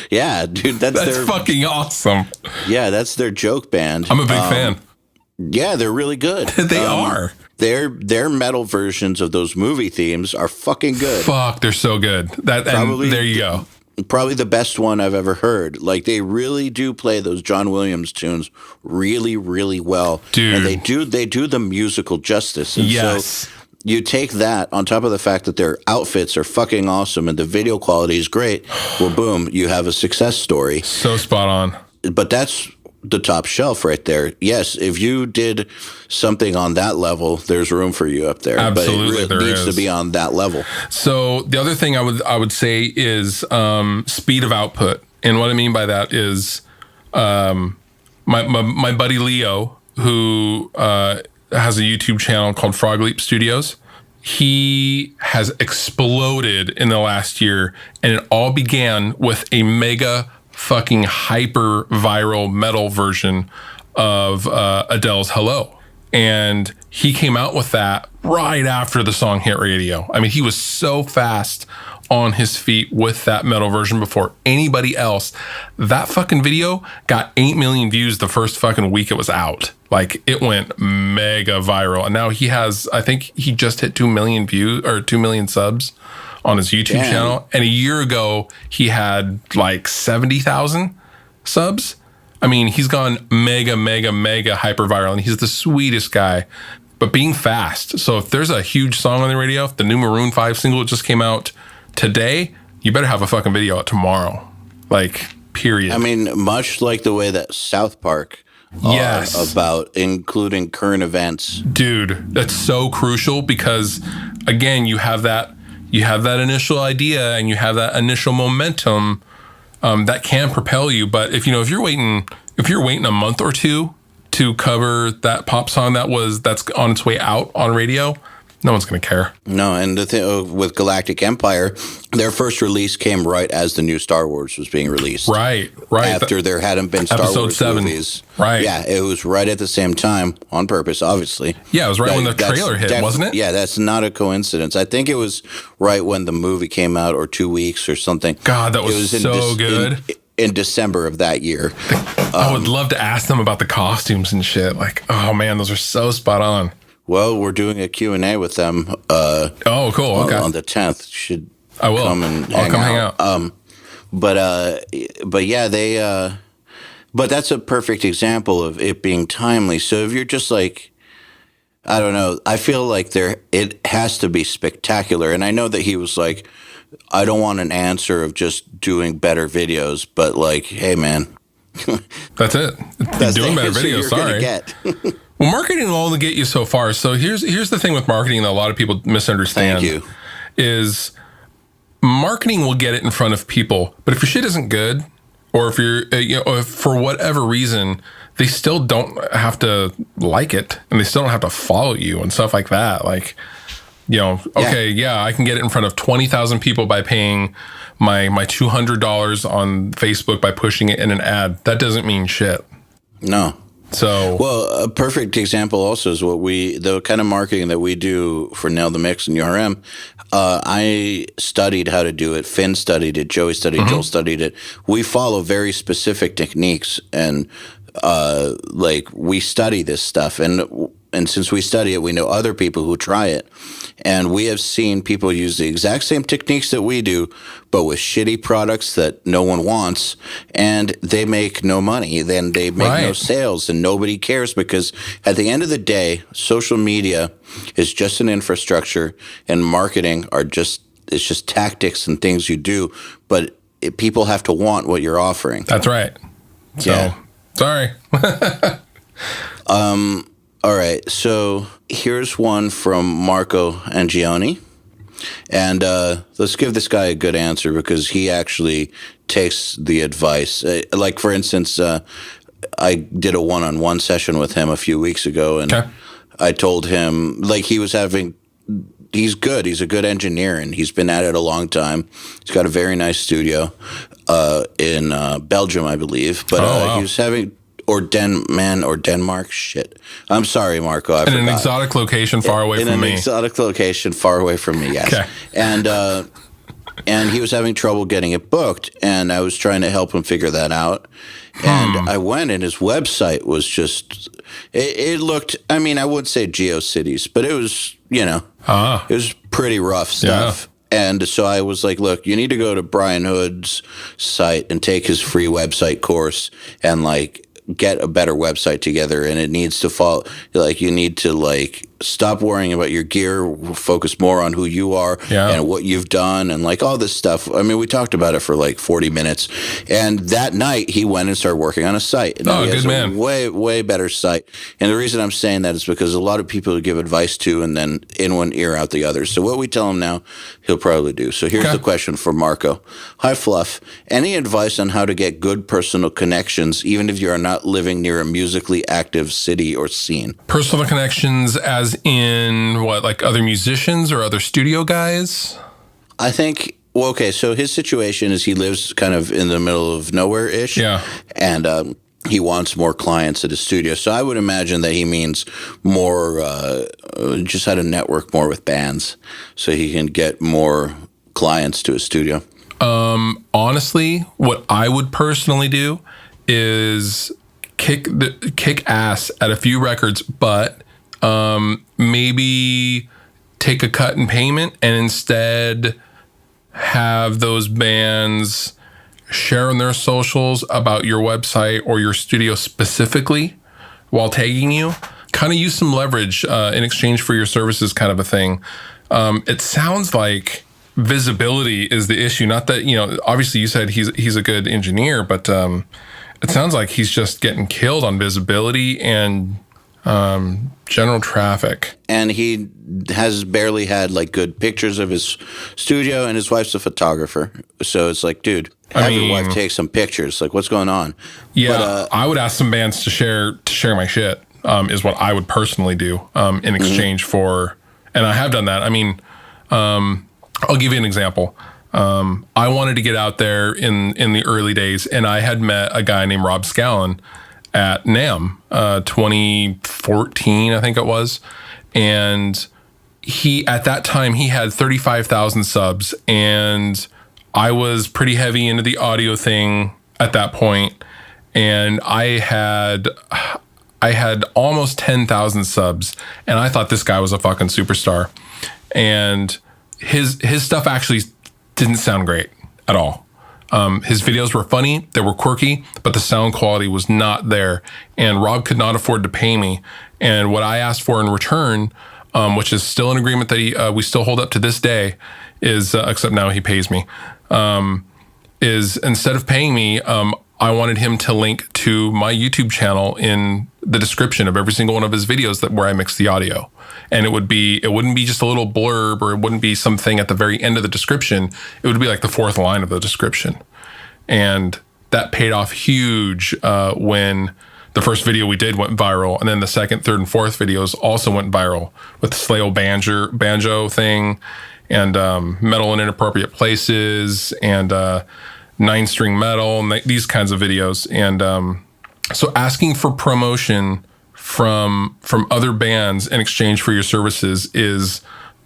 Yeah, dude. That's their fucking awesome. Yeah, that's their joke band. I'm a big fan. Yeah, they're really good. They are. Their metal versions of those movie themes are fucking good. Fuck, they're so good. And there you go. Probably the best one I've ever heard. Like, they really do play those John Williams tunes really, really well. Dude. And they do the musical justice. And yes. So you take that on top of the fact that their outfits are fucking awesome and the video quality is great. Well, boom, you have a success story. So spot on. But that's the top shelf right there. Yes, if you did something on that level, there's room for you up there. Absolutely, but it needs to be on that level. So the other thing I would say is speed of output, and what I mean by that is my buddy Leo, who has a YouTube channel called Frog Leap Studios. He has exploded in the last year, and it all began with a mega fucking hyper viral metal version of Adele's Hello. And he came out with that right after the song hit radio. I mean, he was so fast on his feet with that metal version before anybody else. That fucking video got 8 million views the first fucking week it was out. Like, it went mega viral. And now he has, I think he just hit 2 million views or 2 million subs on his YouTube channel. And a year ago, he had like 70,000 subs. I mean, he's gone mega, mega, mega hyper viral, and he's the sweetest guy, but being fast. So if there's a huge song on the radio, if the new Maroon 5 single just came out today, you better have a fucking video out tomorrow. Like, period. I mean, much like the way that South Park about including current events. Dude, that's so crucial because, again, you have that initial idea and you have that initial momentum that can propel you. But if you're waiting a month or two to cover that pop song that's on its way out on radio, no one's going to care. No, and the thing with Galactic Empire, their first release came right as the new Star Wars was being released. Right. After there hadn't been Star Episode Wars 7. movies. Right. Yeah, it was right at the same time, on purpose, obviously. Yeah, it was right when the trailer hit, wasn't it? Yeah, that's not a coincidence. I think it was right when the movie came out, or 2 weeks or something. God, that was so good. In December of that year. I would love to ask them about the costumes and shit. Like, oh man, those are so spot on. Well, we're doing a Q&A with them. Oh, cool. Okay. On the 10th. I will. I'll come hang out. But yeah, but that's a perfect example of it being timely. So if you're just like, I don't know, I feel like it has to be spectacular. And I know that he was like, I don't want an answer of just doing better videos, but like, hey man. That's it. That's doing better videos, sorry. Well, marketing will only get you so far. So here's the thing with marketing that a lot of people misunderstand. Thank you. Is marketing will get it in front of people, but if your shit isn't good, or if you're, if for whatever reason, they still don't have to like it, and they still don't have to follow you and stuff like that. Like, I can get it in front of 20,000 people by paying my $200 on Facebook by pushing it in an ad. That doesn't mean shit. No. So, well, a perfect example also is the kind of marketing that we do for Nail the Mix and URM. I studied how to do it. Finn studied it. Joey studied. Joel studied it. We follow very specific techniques, and we study this stuff. And since we study it, we know other people who try it. And we have seen people use the exact same techniques that we do, but with shitty products that no one wants, and they make no money. Then they make no sales, and nobody cares, because at the end of the day, social media is just an infrastructure, and marketing it's just tactics and things you do. But people have to want what you're offering. That's right. So, sorry. All right, so here's one from Marco Angioni. And let's give this guy a good answer, because he actually takes the advice. Like, for instance, I did a one-on-one session with him a few weeks ago, and I told him, like, he's good. He's a good engineer, and he's been at it a long time. He's got a very nice studio in Belgium, I believe. But he was having... Or Denmark. Shit. I'm sorry, Marco. I forgot. An exotic location far away from me. In an exotic location far away from me, yes. Okay. And and he was having trouble getting it booked, and I was trying to help him figure that out. And I went, and his website was just, it looked, I mean, I would say GeoCities, but it was, it was pretty rough stuff. Yeah. And so I was like, look, you need to go to Brian Hood's site and take his free website course and like get a better website together. And it needs to fall, like, you need to like stop worrying about your gear, focus more on who you are and what you've done and like all this stuff. I mean, we talked about it for like 40 minutes. And that night he went and started working on a site. And he has a way better site. And the reason I'm saying that is because a lot of people give advice to and then in one ear out the other. So what we tell him now, he'll probably do. So here's the question for Marco. Hi, Fluff. Any advice on how to get good personal connections, even if you are not living near a musically active city or scene? Personal connections as in what, like other musicians or other studio guys? I think, well, okay, so his situation is he lives kind of in the middle of nowhere-ish. Yeah. And he wants more clients at his studio. So I would imagine that he means more, just how to network more with bands so he can get more clients to his studio. Honestly, what I would personally do is kick ass at a few records, but maybe take a cut in payment and instead have those bands share on their socials about your website or your studio specifically while tagging you. Kind of use some leverage in exchange for your services, kind of a thing. It sounds like visibility is the issue. Not that, obviously you said he's a good engineer, but it sounds like he's just getting killed on visibility and general traffic. And he has barely had like good pictures of his studio, and his wife's a photographer. So it's like, dude, have your wife take some pictures. Like, what's going on? Yeah, but, I would ask some bands to share my shit, is what I would personally do in exchange for, and I have done that. I mean, I'll give you an example. I wanted to get out there in the early days, and I had met a guy named Rob Scallon at NAMM 2014, I think it was. And he, at that time, he had 35,000 subs, and I was pretty heavy into the audio thing at that point. And I had almost 10,000 subs, and I thought this guy was a fucking superstar. And his stuff actually didn't sound great at all. His videos were funny, they were quirky, but the sound quality was not there. And Rob could not afford to pay me. And what I asked for in return, which is still an agreement that we still hold up to this day, is, except now he pays me, is instead of paying me, I wanted him to link to my YouTube channel in the description of every single one of his videos where I mix the audio. And it wouldn't be just a little blurb, or it wouldn't be something at the very end of the description. It would be like the fourth line of the description. And that paid off huge when the first video we did went viral. And then the second, third, and fourth videos also went viral with the Slayo banjo thing, and metal in inappropriate places, and 9-string metal, and these kinds of videos. And so asking for promotion from other bands in exchange for your services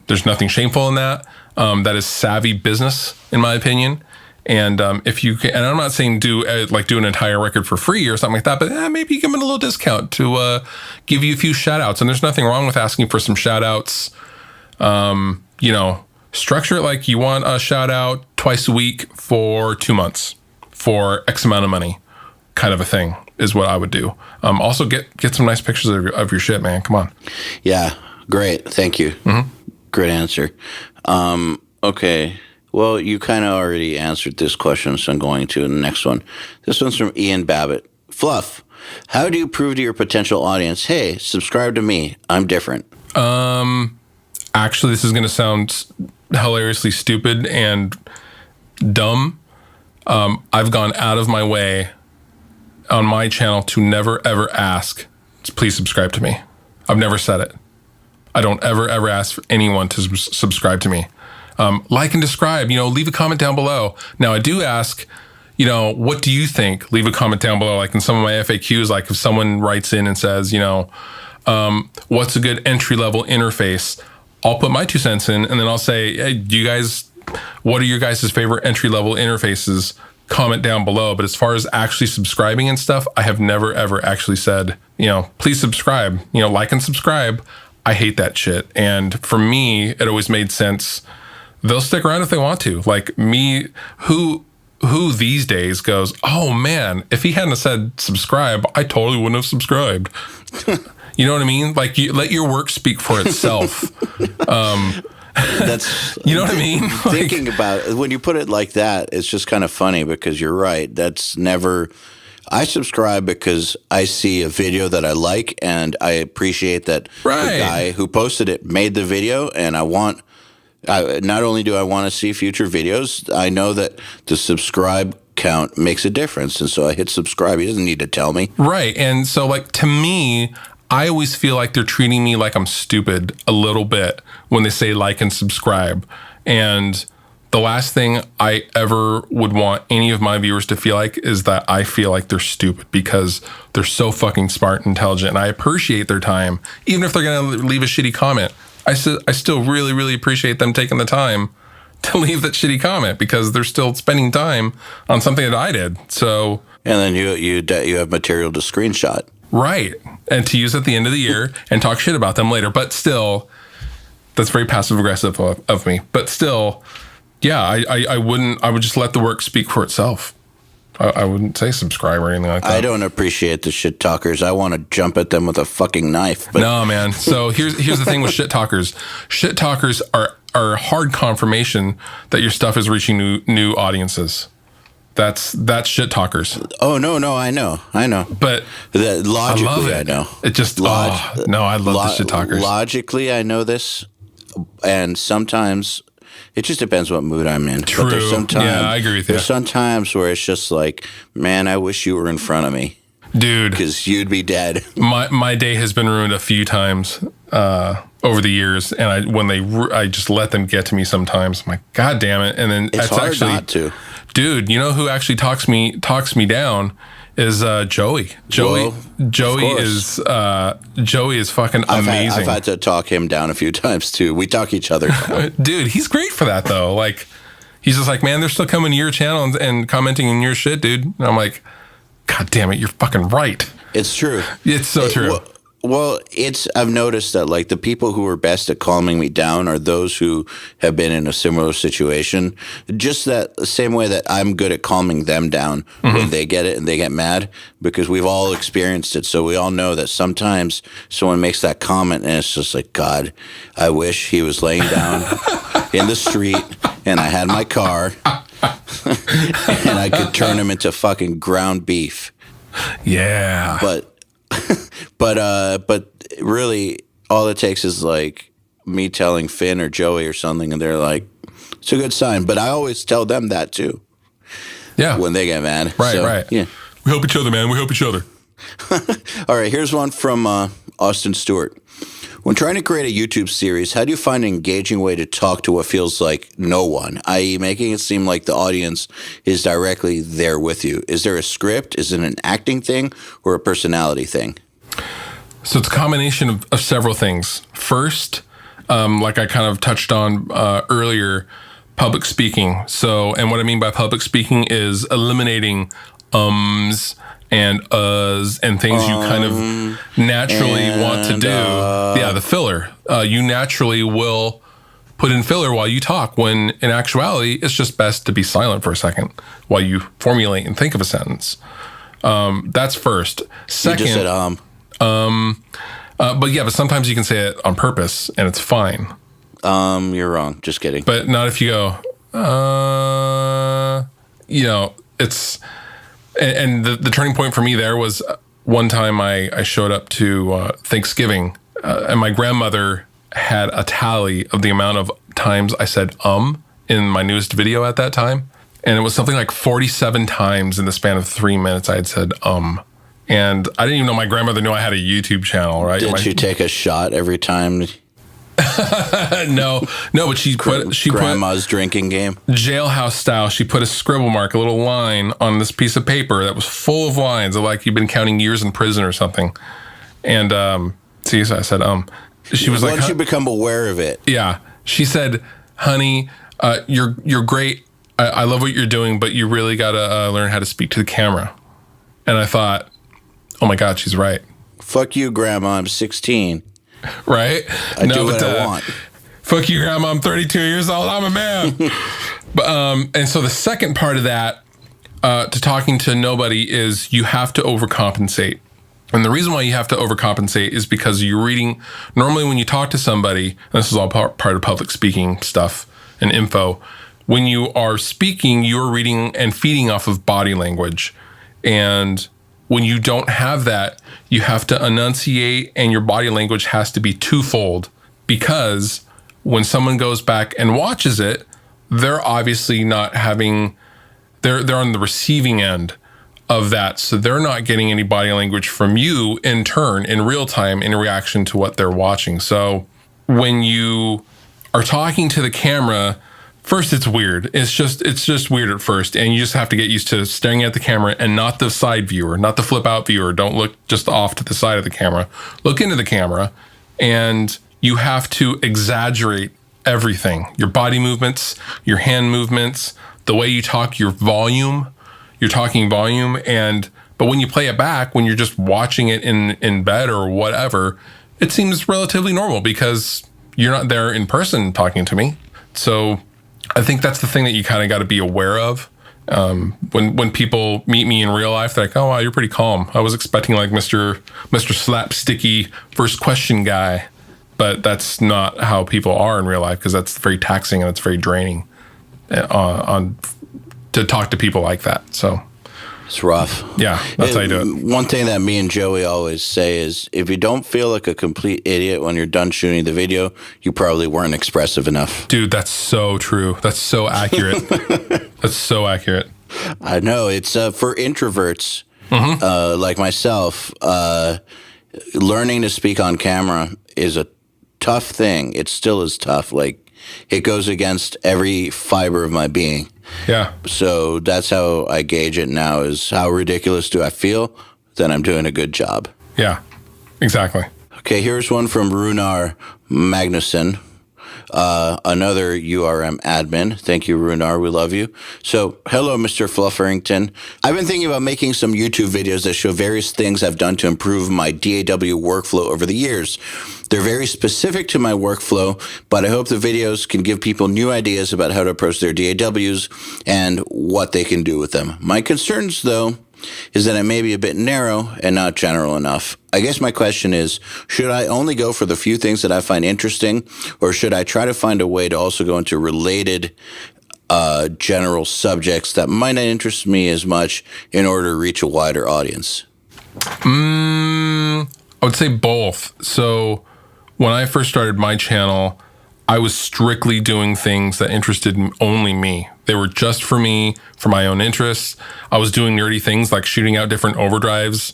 there's nothing shameful in that. That is savvy business, in my opinion. And if you can, and I'm not saying do an entire record for free or something like that, but maybe you give them a little discount to give you a few shout outs. And there's nothing wrong with asking for some shout outs. Structure it like you want a shout out twice a week for 2 months for X amount of money, kind of a thing is what I would do. Also get some nice pictures of your shit, man. Come on. Yeah. Great. Thank you. Mm-hmm. Great answer. Okay. Well, you kind of already answered this question, so I'm going to the next one. This one's from Ian Babbitt. Fluff, how do you prove to your potential audience, hey, subscribe to me, I'm different? Actually, this is going to sound hilariously stupid and dumb. I've gone out of my way on my channel to never, ever ask, please subscribe to me. I've never said it. I don't ever ask for anyone to subscribe to me. Like and describe, leave a comment down below. Now, I do ask, what do you think? Leave a comment down below. Like in some of my FAQs, like if someone writes in and says, what's a good entry-level interface? I'll put my 2 cents in, and then I'll say, hey, what are your guys' favorite entry-level interfaces? Comment down below. But as far as actually subscribing and stuff, I have never, ever actually said, please subscribe, like and subscribe. I hate that shit. And for me, it always made sense. They'll stick around if they want to. Like me, who these days goes, oh man, if he hadn't said subscribe, I totally wouldn't have subscribed. You know what I mean? Like, you let your work speak for itself. That's you know what I mean? Thinking about it, when you put it like that, it's just kind of funny because you're right. That's never. I subscribe because I see a video that I like and I appreciate that the guy who posted it made the video, and not only do I want to see future videos, I know that the subscribe count makes a difference, and so I hit subscribe. He doesn't need to tell me. Right. And so, like, to me, I always feel like they're treating me like I'm stupid a little bit when they say like and subscribe. And the last thing I ever would want any of my viewers to feel like is that I feel like they're stupid, because they're so fucking smart and intelligent, and I appreciate their time. Even if they're going to leave a shitty comment, I still really, really appreciate them taking the time to leave that shitty comment, because they're still spending time on something that I did. So, and then you have material to screenshot. Right. And to use at the end of the year and talk shit about them later. But still, that's very passive aggressive of me. But still, yeah, I would just let the work speak for itself. I wouldn't say subscribe or anything like that. I don't appreciate the shit talkers. I want to jump at them with a fucking knife. But no, man. So here's the thing with shit talkers. Shit talkers are hard confirmation that your stuff is reaching new audiences. That's shit talkers. Oh no, I know. But logically, I know. It just I love the shit talkers. Logically, I know this, and sometimes it just depends what mood I'm in. True. But there's sometimes, yeah, I agree with you. There's sometimes where it's just like, man, I wish you were in front of me, dude, because you'd be dead. My day has been ruined a few times over the years, and I just let them get to me sometimes. I'm like, God damn it! And then it's hard not to. Dude, you know who actually talks me down is Joey. Joey is fucking amazing. I've had to talk him down a few times too. We talk each other down. Dude, he's great for that though. Like, he's just like, man, they're still coming to your channel and commenting on your shit, dude. And I'm like, God damn it, you're fucking right. It's true. It's so true. Well, I've noticed that like the people who are best at calming me down are those who have been in a similar situation. Just that the same way that I'm good at calming them down when they get it and they get mad, because we've all experienced it. So we all know that sometimes someone makes that comment and it's just like, God, I wish he was laying down in the street and I had my car and I could turn him into fucking ground beef. Yeah. But really, all it takes is like me telling Finn or Joey or something, and they're like, "It's a good sign." But I always tell them that too. Yeah, when they get mad. Right, so, right. Yeah, we help each other, man. We help each other. All right, here's one from Austin Stewart. When trying to create a YouTube series, how do you find an engaging way to talk to what feels like no one, i.e. making it seem like the audience is directly there with you? Is there a script? Is it an acting thing or a personality thing? So it's a combination of several things. First, like I kind of touched on earlier, public speaking. So, and what I mean by public speaking is eliminating ums and uhs and things you kind of naturally want to do. Yeah, the filler. You naturally will put in filler while you talk, when in actuality, it's just best to be silent for a second while you formulate and think of a sentence. That's first. Second, you just said but sometimes you can say it on purpose and it's fine. You're wrong. Just kidding. But not if you go, it's, and the turning point for me there was one time I showed up to Thanksgiving and my grandmother had a tally of the amount of times I said in my newest video at that time. And it was something like 47 times in the span of 3 minutes I had said And I didn't even know my grandmother knew I had a YouTube channel, right? Did you take a shot every time? No, but she put grandma's drinking game, jailhouse style. She put a scribble mark, a little line on this piece of paper that was full of lines of like you've been counting years in prison or something. And so I said She was like, once you become aware of it. Yeah, she said, "Honey, you're great. I love what you're doing, but you really got to learn how to speak to the camera. And I thought, oh my God, she's right. Fuck you, Grandma. I'm 16. Right? I do what I want. Fuck you, Grandma. I'm 32 years old. I'm a man. But and so the second part of that, to talking to nobody, is you have to overcompensate. And the reason why you have to overcompensate is because you're reading. Normally, when you talk to somebody, and this is all part of public speaking stuff and info. When you are speaking, you're reading and feeding off of body language. And when you don't have that, you have to enunciate, and your body language has to be twofold, because when someone goes back and watches it, they're obviously not having, they're on the receiving end of that. So they're not getting any body language from you in turn, in real time, in reaction to what they're watching. So when you are talking to the camera, first, it's weird. It's just weird at first. And you just have to get used to staring at the camera and not the side viewer, not the flip out viewer. Don't look just off to the side of the camera. Look into the camera, and you have to exaggerate everything. Your body movements, your hand movements, the way you talk, your volume, you're talking volume. But when you play it back, when you're just watching it in bed or whatever, it seems relatively normal because you're not there in person talking to me. So I think that's the thing that you kind of got to be aware of. When people meet me in real life, they're like, oh, wow, you're pretty calm. I was expecting like Mr. Slapsticky first question guy. But that's not how people are in real life, because that's very taxing and it's very draining to talk to people like that. So it's rough. Yeah, that's how you do it. One thing that me and Joey always say is, if you don't feel like a complete idiot when you're done shooting the video, you probably weren't expressive enough. Dude, that's so true. That's so accurate. That's so accurate. I know. It's for introverts like myself. Learning to speak on camera is a tough thing. It still is tough. Like, it goes against every fiber of my being. Yeah. So that's how I gauge it now, is how ridiculous do I feel? Then I'm doing a good job. Yeah, exactly. Okay, here's one from Runar Magnuson, another URM admin. Thank you, Runar. We love you. So, hello, Mr. Flufferington. I've been thinking about making some YouTube videos that show various things I've done to improve my DAW workflow over the years. They're very specific to my workflow, but I hope the videos can give people new ideas about how to approach their DAWs and what they can do with them. My concerns, though, is that I may be a bit narrow and not general enough. I guess my question is, should I only go for the few things that I find interesting, or should I try to find a way to also go into related general subjects that might not interest me as much in order to reach a wider audience? I would say both. So when I first started my channel, I was strictly doing things that interested only me. They were just for me, for my own interests. I was doing nerdy things like shooting out different overdrives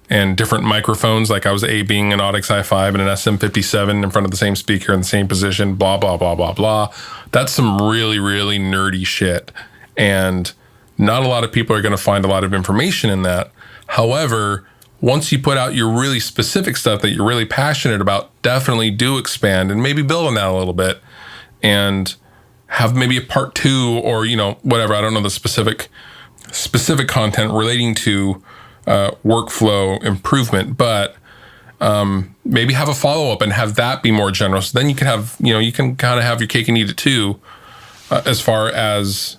and different microphones. Like I was A-Bing an Audix i5 and an SM57 in front of the same speaker in the same position, blah, blah, blah, blah, blah. That's some really, really nerdy shit. And not a lot of people are going to find a lot of information in that. However, once you put out your really specific stuff that you're really passionate about, definitely do expand and maybe build on that a little bit and have maybe a part 2 or, whatever. I don't know the specific content relating to workflow improvement, but maybe have a follow-up and have that be more general. So then you can have, you can kind of have your cake and eat it too, as far as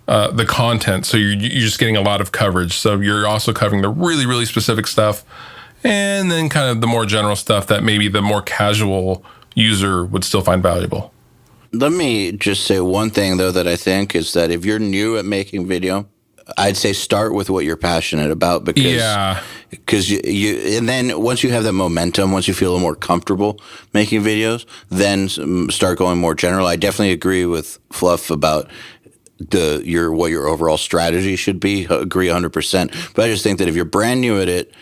the content. So you're just getting a lot of coverage. So you're also covering the really, really specific stuff and then kind of the more general stuff that maybe the more casual user would still find valuable. Let me just say one thing, though, that I think is that if you're new at making video, I'd say start with what you're passionate about, because you and then once you have that momentum, once you feel a little more comfortable making videos, then start going more general. I definitely agree with Fluff about what your overall strategy should be. Agree 100%. But I just think that if you're brand new at it,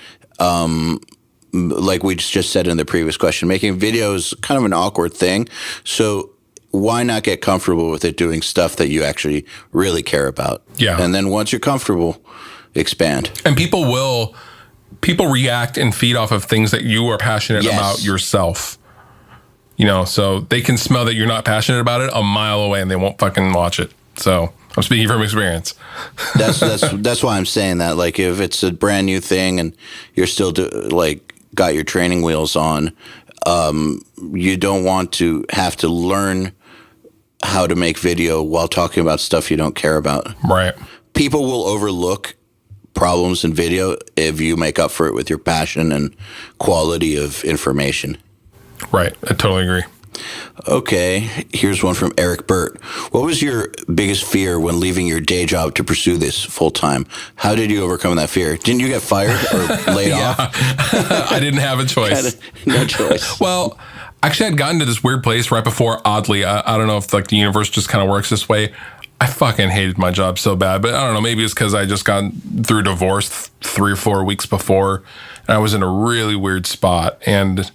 like we just said in the previous question, making videos is kind of an awkward thing. So why not get comfortable with it, doing stuff that you actually really care about? Yeah. And then once you're comfortable, expand. And people react and feed off of things that you are passionate about yourself. so they can smell that you're not passionate about it a mile away and they won't fucking watch it. So I'm speaking from experience. That's why I'm saying that. Like, if it's a brand new thing and you're still got your training wheels on, you don't want to have to learn how to make video while talking about stuff you don't care about. Right. People will overlook problems in video if you make up for it with your passion and quality of information. Right. I totally agree. Okay, here's one from Eric Burt. What was your biggest fear when leaving your day job to pursue this full time? How did you overcome that fear? Didn't you get fired or laid off? I didn't have a choice. No choice. Well, actually, I'd gotten to this weird place right before, oddly. I don't know if the universe just kind of works this way. I fucking hated my job so bad, but I don't know, maybe it's because I just got through divorce 3 or 4 weeks before, and I was in a really weird spot. And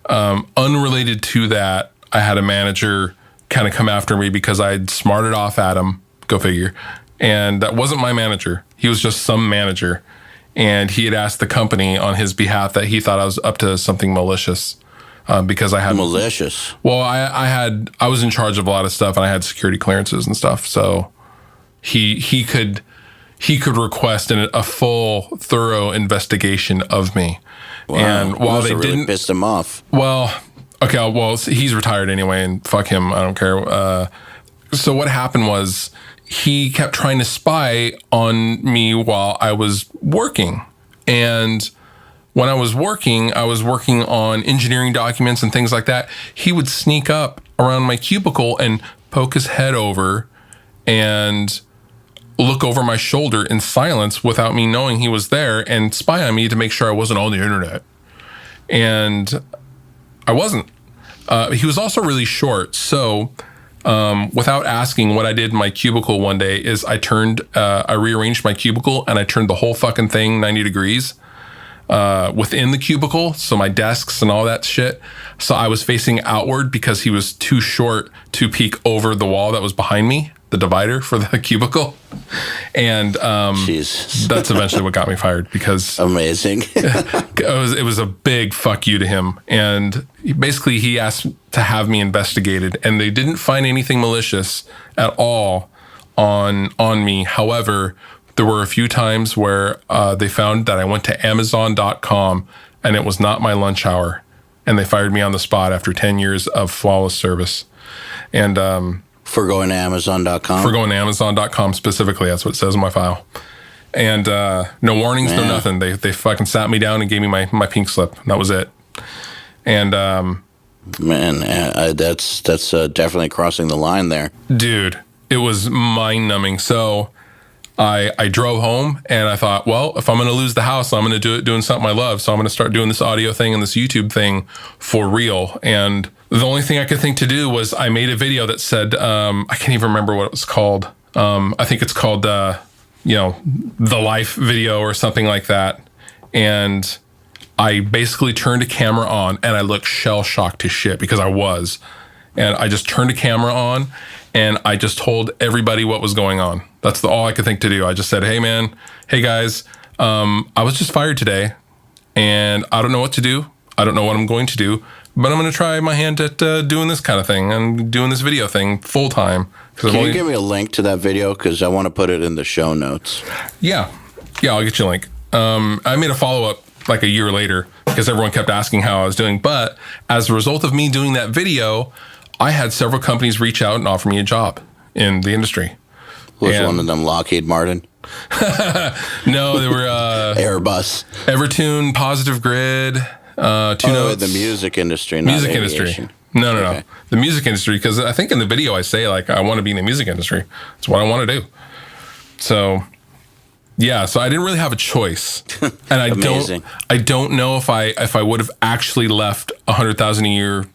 unrelated to that, I had a manager kind of come after me because I'd smarted off at him, go figure. And that wasn't my manager. He was just some manager. And he had asked the company on his behalf that he thought I was up to something malicious. Because I had malicious. Well, I was in charge of a lot of stuff, and I had security clearances and stuff. So he could request a full, thorough investigation of me. Wow. And while they really didn't, pissed him off. Well, okay, well he's retired anyway, and fuck him, I don't care. So what happened was he kept trying to spy on me while I was working, and when I was working on engineering documents and things like that. He would sneak up around my cubicle and poke his head over and look over my shoulder in silence without me knowing he was there and spy on me to make sure I wasn't on the internet. And I wasn't. He was also really short. So without asking, what I did in my cubicle one day is I rearranged my cubicle and I turned the whole fucking thing 90 degrees. Within the cubicle, so my desks and all that shit. So I was facing outward because he was too short to peek over the wall that was behind me, the divider for the cubicle. And that's eventually what got me fired because amazing. it was a big fuck you to him. And he asked to have me investigated, and they didn't find anything malicious at all on me. However, there were a few times where they found that I went to Amazon.com and it was not my lunch hour. And they fired me on the spot after 10 years of flawless service. And for going to Amazon.com? For going to Amazon.com specifically. That's what it says in my file. And no warnings, no nothing. They fucking sat me down and gave me my pink slip. And that was it. And that's definitely crossing the line there. Dude, it was mind-numbing. So I drove home and I thought, well, if I'm going to lose the house, I'm going to do it doing something I love. So I'm going to start doing this audio thing and this YouTube thing for real. And the only thing I could think to do was I made a video that said, I can't even remember what it was called. I think it's called, the life video or something like that. And I basically turned a camera on and I looked shell-shocked to shit because I was. And I just turned a camera on and I just told everybody what was going on. That's all I could think to do. I just said, hey guys, I was just fired today and I don't know what to do. I don't know what I'm going to do, but I'm going to try my hand at doing this kind of thing and doing this video thing full time. Can you give me a link to that video? Because I want to put it in the show notes. Yeah, I'll get you a link. I made a follow-up like a year later because everyone kept asking how I was doing. But as a result of me doing that video, I had several companies reach out and offer me a job in the industry. Was one of them Lockheed Martin? No, they were Airbus, Evertune, Positive Grid, Two Notes. The music industry, not music aviation. Industry. No. The music industry, because I think in the video I say like I want to be in the music industry. It's what I want to do. So yeah, so I didn't really have a choice, and I don't know if I would have actually left $100,000 a year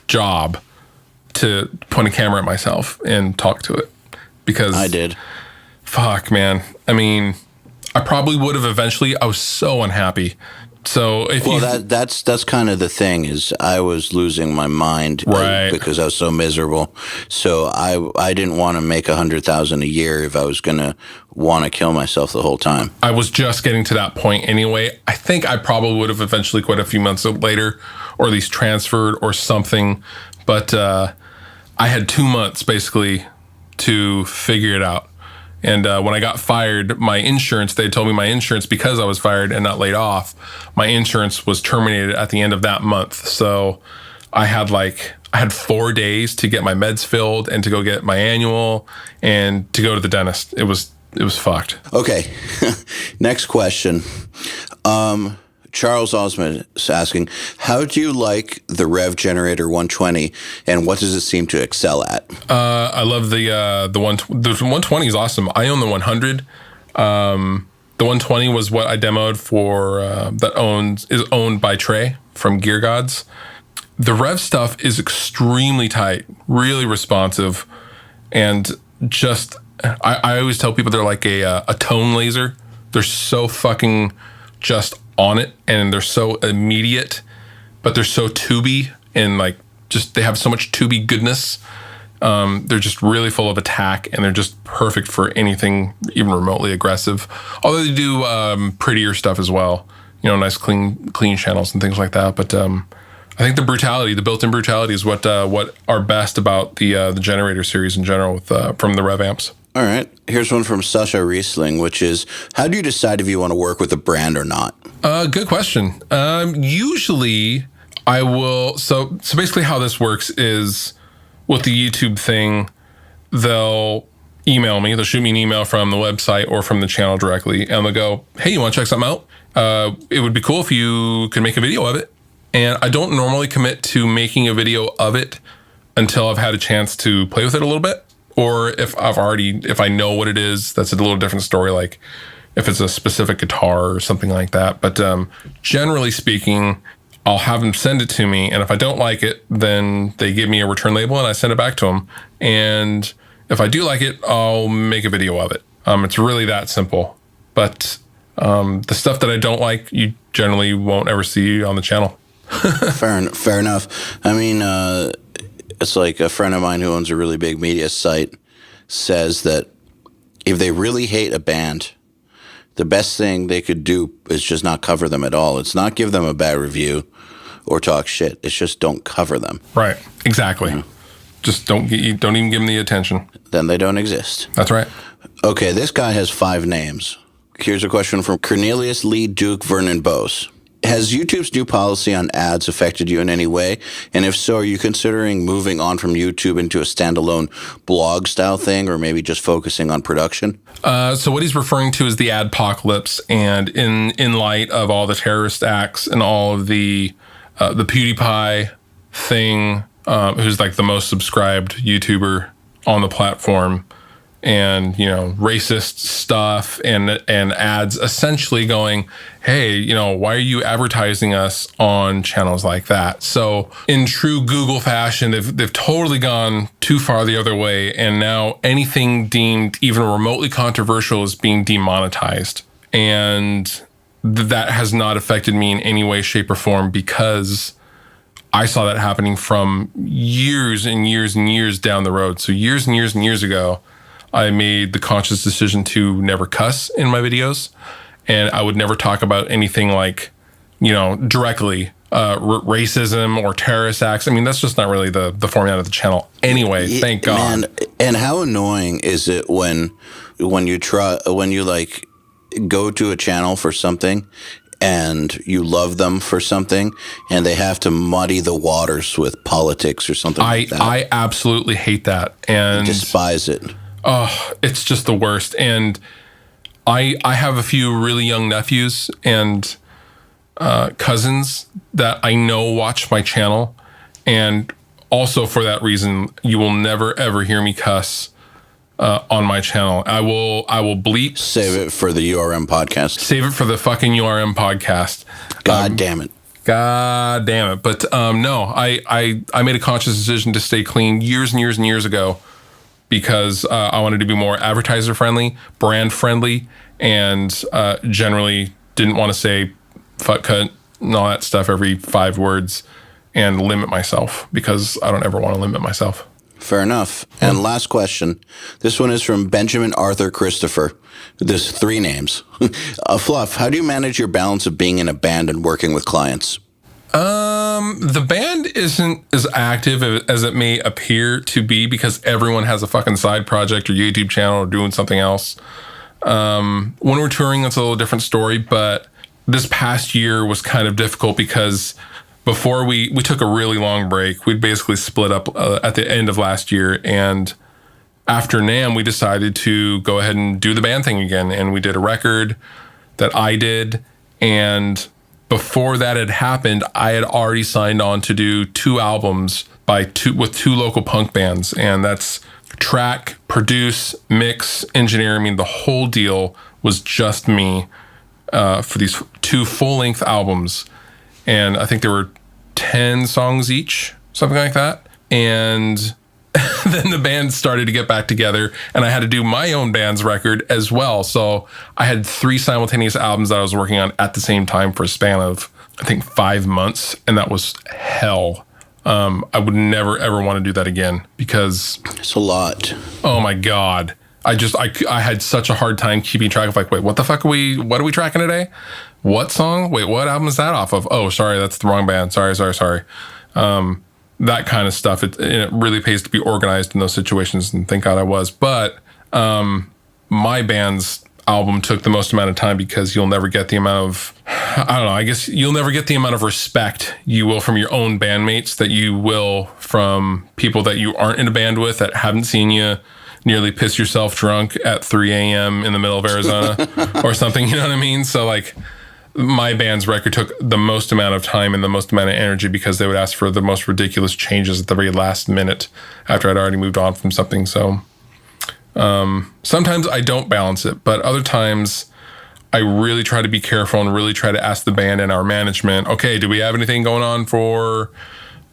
job to point a camera at myself and talk to it. Because I did. Fuck, man. I mean, I probably would have eventually. I was so unhappy So if that's kind of the thing is I was losing my mind because I was so miserable. So I didn't want to make $100,000 a year if I was going to want to kill myself the whole time. I was just getting to that point anyway. I think I probably would have eventually quit a few months later, or at least transferred or something. But I had 2 months basically to figure it out. And when I got fired, my insurance, they told me my insurance, because I was fired and not laid off, my insurance was terminated at the end of that month. So I had 4 days to get my meds filled and to go get my annual and to go to the dentist. It was fucked. Okay. Next question. Charles Osmond is asking, how do you like the Rev Generator 120 and what does it seem to excel at? I love the 120 is awesome. I own the 100. The 120 was what I demoed for is owned by Trey from Gear Gods. The Rev stuff is extremely tight, really responsive, and just I always tell people they're like a tone laser. They're so fucking just on it, and they're so immediate, but they're so tubey, and they have so much tubey goodness. They're just really full of attack, and they're just perfect for anything even remotely aggressive. Although they do prettier stuff as well, nice clean channels and things like that. But I think the built-in brutality is what are best about the Generator series in general from the Rev amps. All right. Here's one from Sasha Riesling, which is, how do you decide if you want to work with a brand or not? Good question. Usually I will. So basically how this works is with the YouTube thing, they'll email me. They'll shoot me an email from the website or from the channel directly. And they'll go, hey, you want to check something out? It would be cool if you could make a video of it. And I don't normally commit to making a video of it until I've had a chance to play with it a little bit. Or if I know what it is, that's a little different story. Like if it's a specific guitar or something like that. But generally speaking, I'll have them send it to me. And if I don't like it, then they give me a return label and I send it back to them. And if I do like it, I'll make a video of it. It's really that simple. But the stuff that I don't like, you generally won't ever see on the channel. Fair enough. I mean, it's like a friend of mine who owns a really big media site says that if they really hate a band, the best thing they could do is just not cover them at all. It's not give them a bad review or talk shit. It's just don't cover them. Right. Exactly. Mm-hmm. Just don't even give them the attention. Then they don't exist. That's right. Okay, this guy has 5 names. Here's a question from Cornelius Lee Duke Vernon Bose. Has YouTube's new policy on ads affected you in any way? And if so, are you considering moving on from YouTube into a standalone blog style thing, or maybe just focusing on production? So what he's referring to is the adpocalypse, and in light of all the terrorist acts and all of the PewDiePie thing, who's like the most subscribed YouTuber on the platform, and racist stuff and ads essentially going, hey, why are you advertising us on channels like that? So in true Google fashion, they've totally gone too far the other way, and now anything deemed even remotely controversial is being demonetized. And that has not affected me in any way, shape, or form, because I saw that happening from years and years and years down the road. So years and years and years ago, I made the conscious decision to never cuss in my videos, and I would never talk about anything like, directly racism or terrorist acts. I mean, that's just not really the format of the channel anyway. Thank God. Man, and how annoying is it when you go to a channel for something and you love them for something, and they have to muddy the waters with politics or something like that. I absolutely hate that, and I despise it. Oh, it's just the worst. And I have a few really young nephews and cousins that I know watch my channel. And also for that reason, you will never, ever hear me cuss on my channel. I will bleep. Save it for the URM podcast. Save it for the fucking URM podcast. God damn it. God damn it. But no, I made a conscious decision to stay clean years and years and years ago, because I wanted to be more advertiser friendly, brand friendly, and generally didn't want to say fuck cut and all that stuff every 5 words and limit myself because I don't ever want to limit myself. Fair enough. And last question. This one is from Benjamin Arthur Christopher. There's 3 names. Fluff, how do you manage your balance of being in a band and working with clients? The band isn't as active as it may appear to be because everyone has a fucking side project or YouTube channel or doing something else. When we're touring, it's a little different story, but this past year was kind of difficult because before we took a really long break. We'd basically split up at the end of last year, and after NAMM, we decided to go ahead and do the band thing again, and we did a record that I did, and before that had happened, I had already signed on to do 2 albums with 2 local punk bands, and that's track, produce, mix, engineer. I mean, the whole deal was just me for these 2 full-length albums, and I think there were 10 songs each, something like that. And then the band started to get back together, and I had to do my own band's record as well. So I had 3 simultaneous albums that I was working on at the same time for a span of, I think, 5 months, and that was hell. I would never, ever want to do that again because... It's a lot. Oh, my God. I had such a hard time keeping track of, like, wait, what are we tracking today? What song? Wait, what album is that off of? Oh, sorry, that's the wrong band. Sorry. That kind of stuff. It really pays to be organized in those situations, and thank God I was. But my band's album took the most amount of time because you'll never get the amount of, I don't know, I guess you'll never get the amount of respect you will from your own bandmates that you will from people that you aren't in a band with, that haven't seen you nearly piss yourself drunk at 3 a.m. in the middle of Arizona or something, you know what I mean? So, like, my band's record took the most amount of time and the most amount of energy because they would ask for the most ridiculous changes at the very last minute after I'd already moved on from something. So sometimes I don't balance it, but other times I really try to be careful and really try to ask the band and our management, okay, do we have anything going on for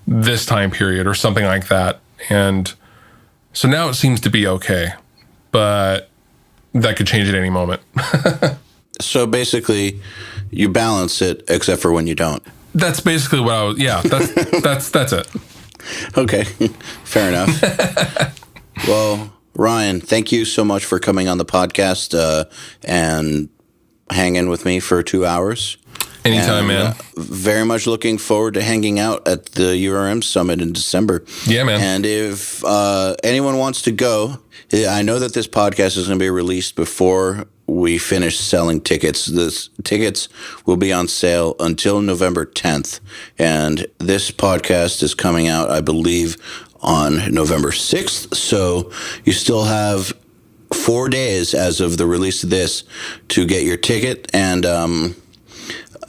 this time period or something like that? And so now it seems to be okay, but that could change at any moment. So basically, you balance it, except for when you don't. That's basically what I was. Yeah, that's it. Okay, fair enough. Well, Ryan, thank you so much for coming on the podcast and hanging with me for 2 hours. Anytime, man. Very much looking forward to hanging out at the URM Summit in December. Yeah, man. And if anyone wants to go, I know that this podcast is going to be released before we finish selling tickets. The tickets will be on sale until November 10th. And this podcast is coming out, I believe, on November 6th. So you still have 4 days as of the release of this to get your ticket. And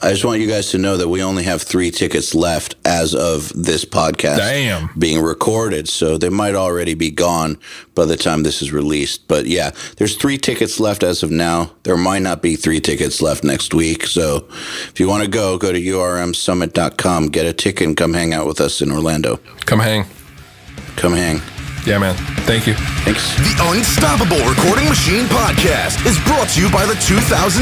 I just want you guys to know that we only have 3 tickets left as of this podcast being recorded. So they might already be gone by the time this is released. But yeah, there's 3 tickets left as of now. There might not be 3 tickets left next week. So if you want to go to urmsummit.com, get a ticket and come hang out with us in Orlando. Come hang. Yeah, man. Thank you. Thanks. The Unstoppable Recording Machine Podcast is brought to you by the 2017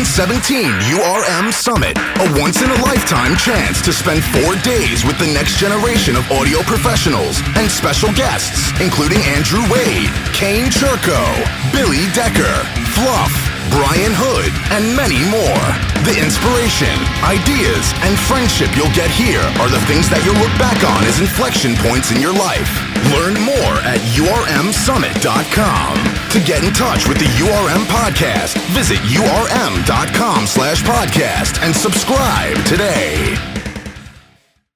URM Summit, a once-in-a-lifetime chance to spend 4 days with the next generation of audio professionals and special guests, including Andrew Wade, Kane Churko, Billy Decker, Fluff, Brian Hood, and many more. The inspiration, ideas, and friendship you'll get here are the things that you'll look back on as inflection points in your life. Learn more at urmsummit.com. To get in touch with the URM podcast, visit urm.com/podcast and subscribe today.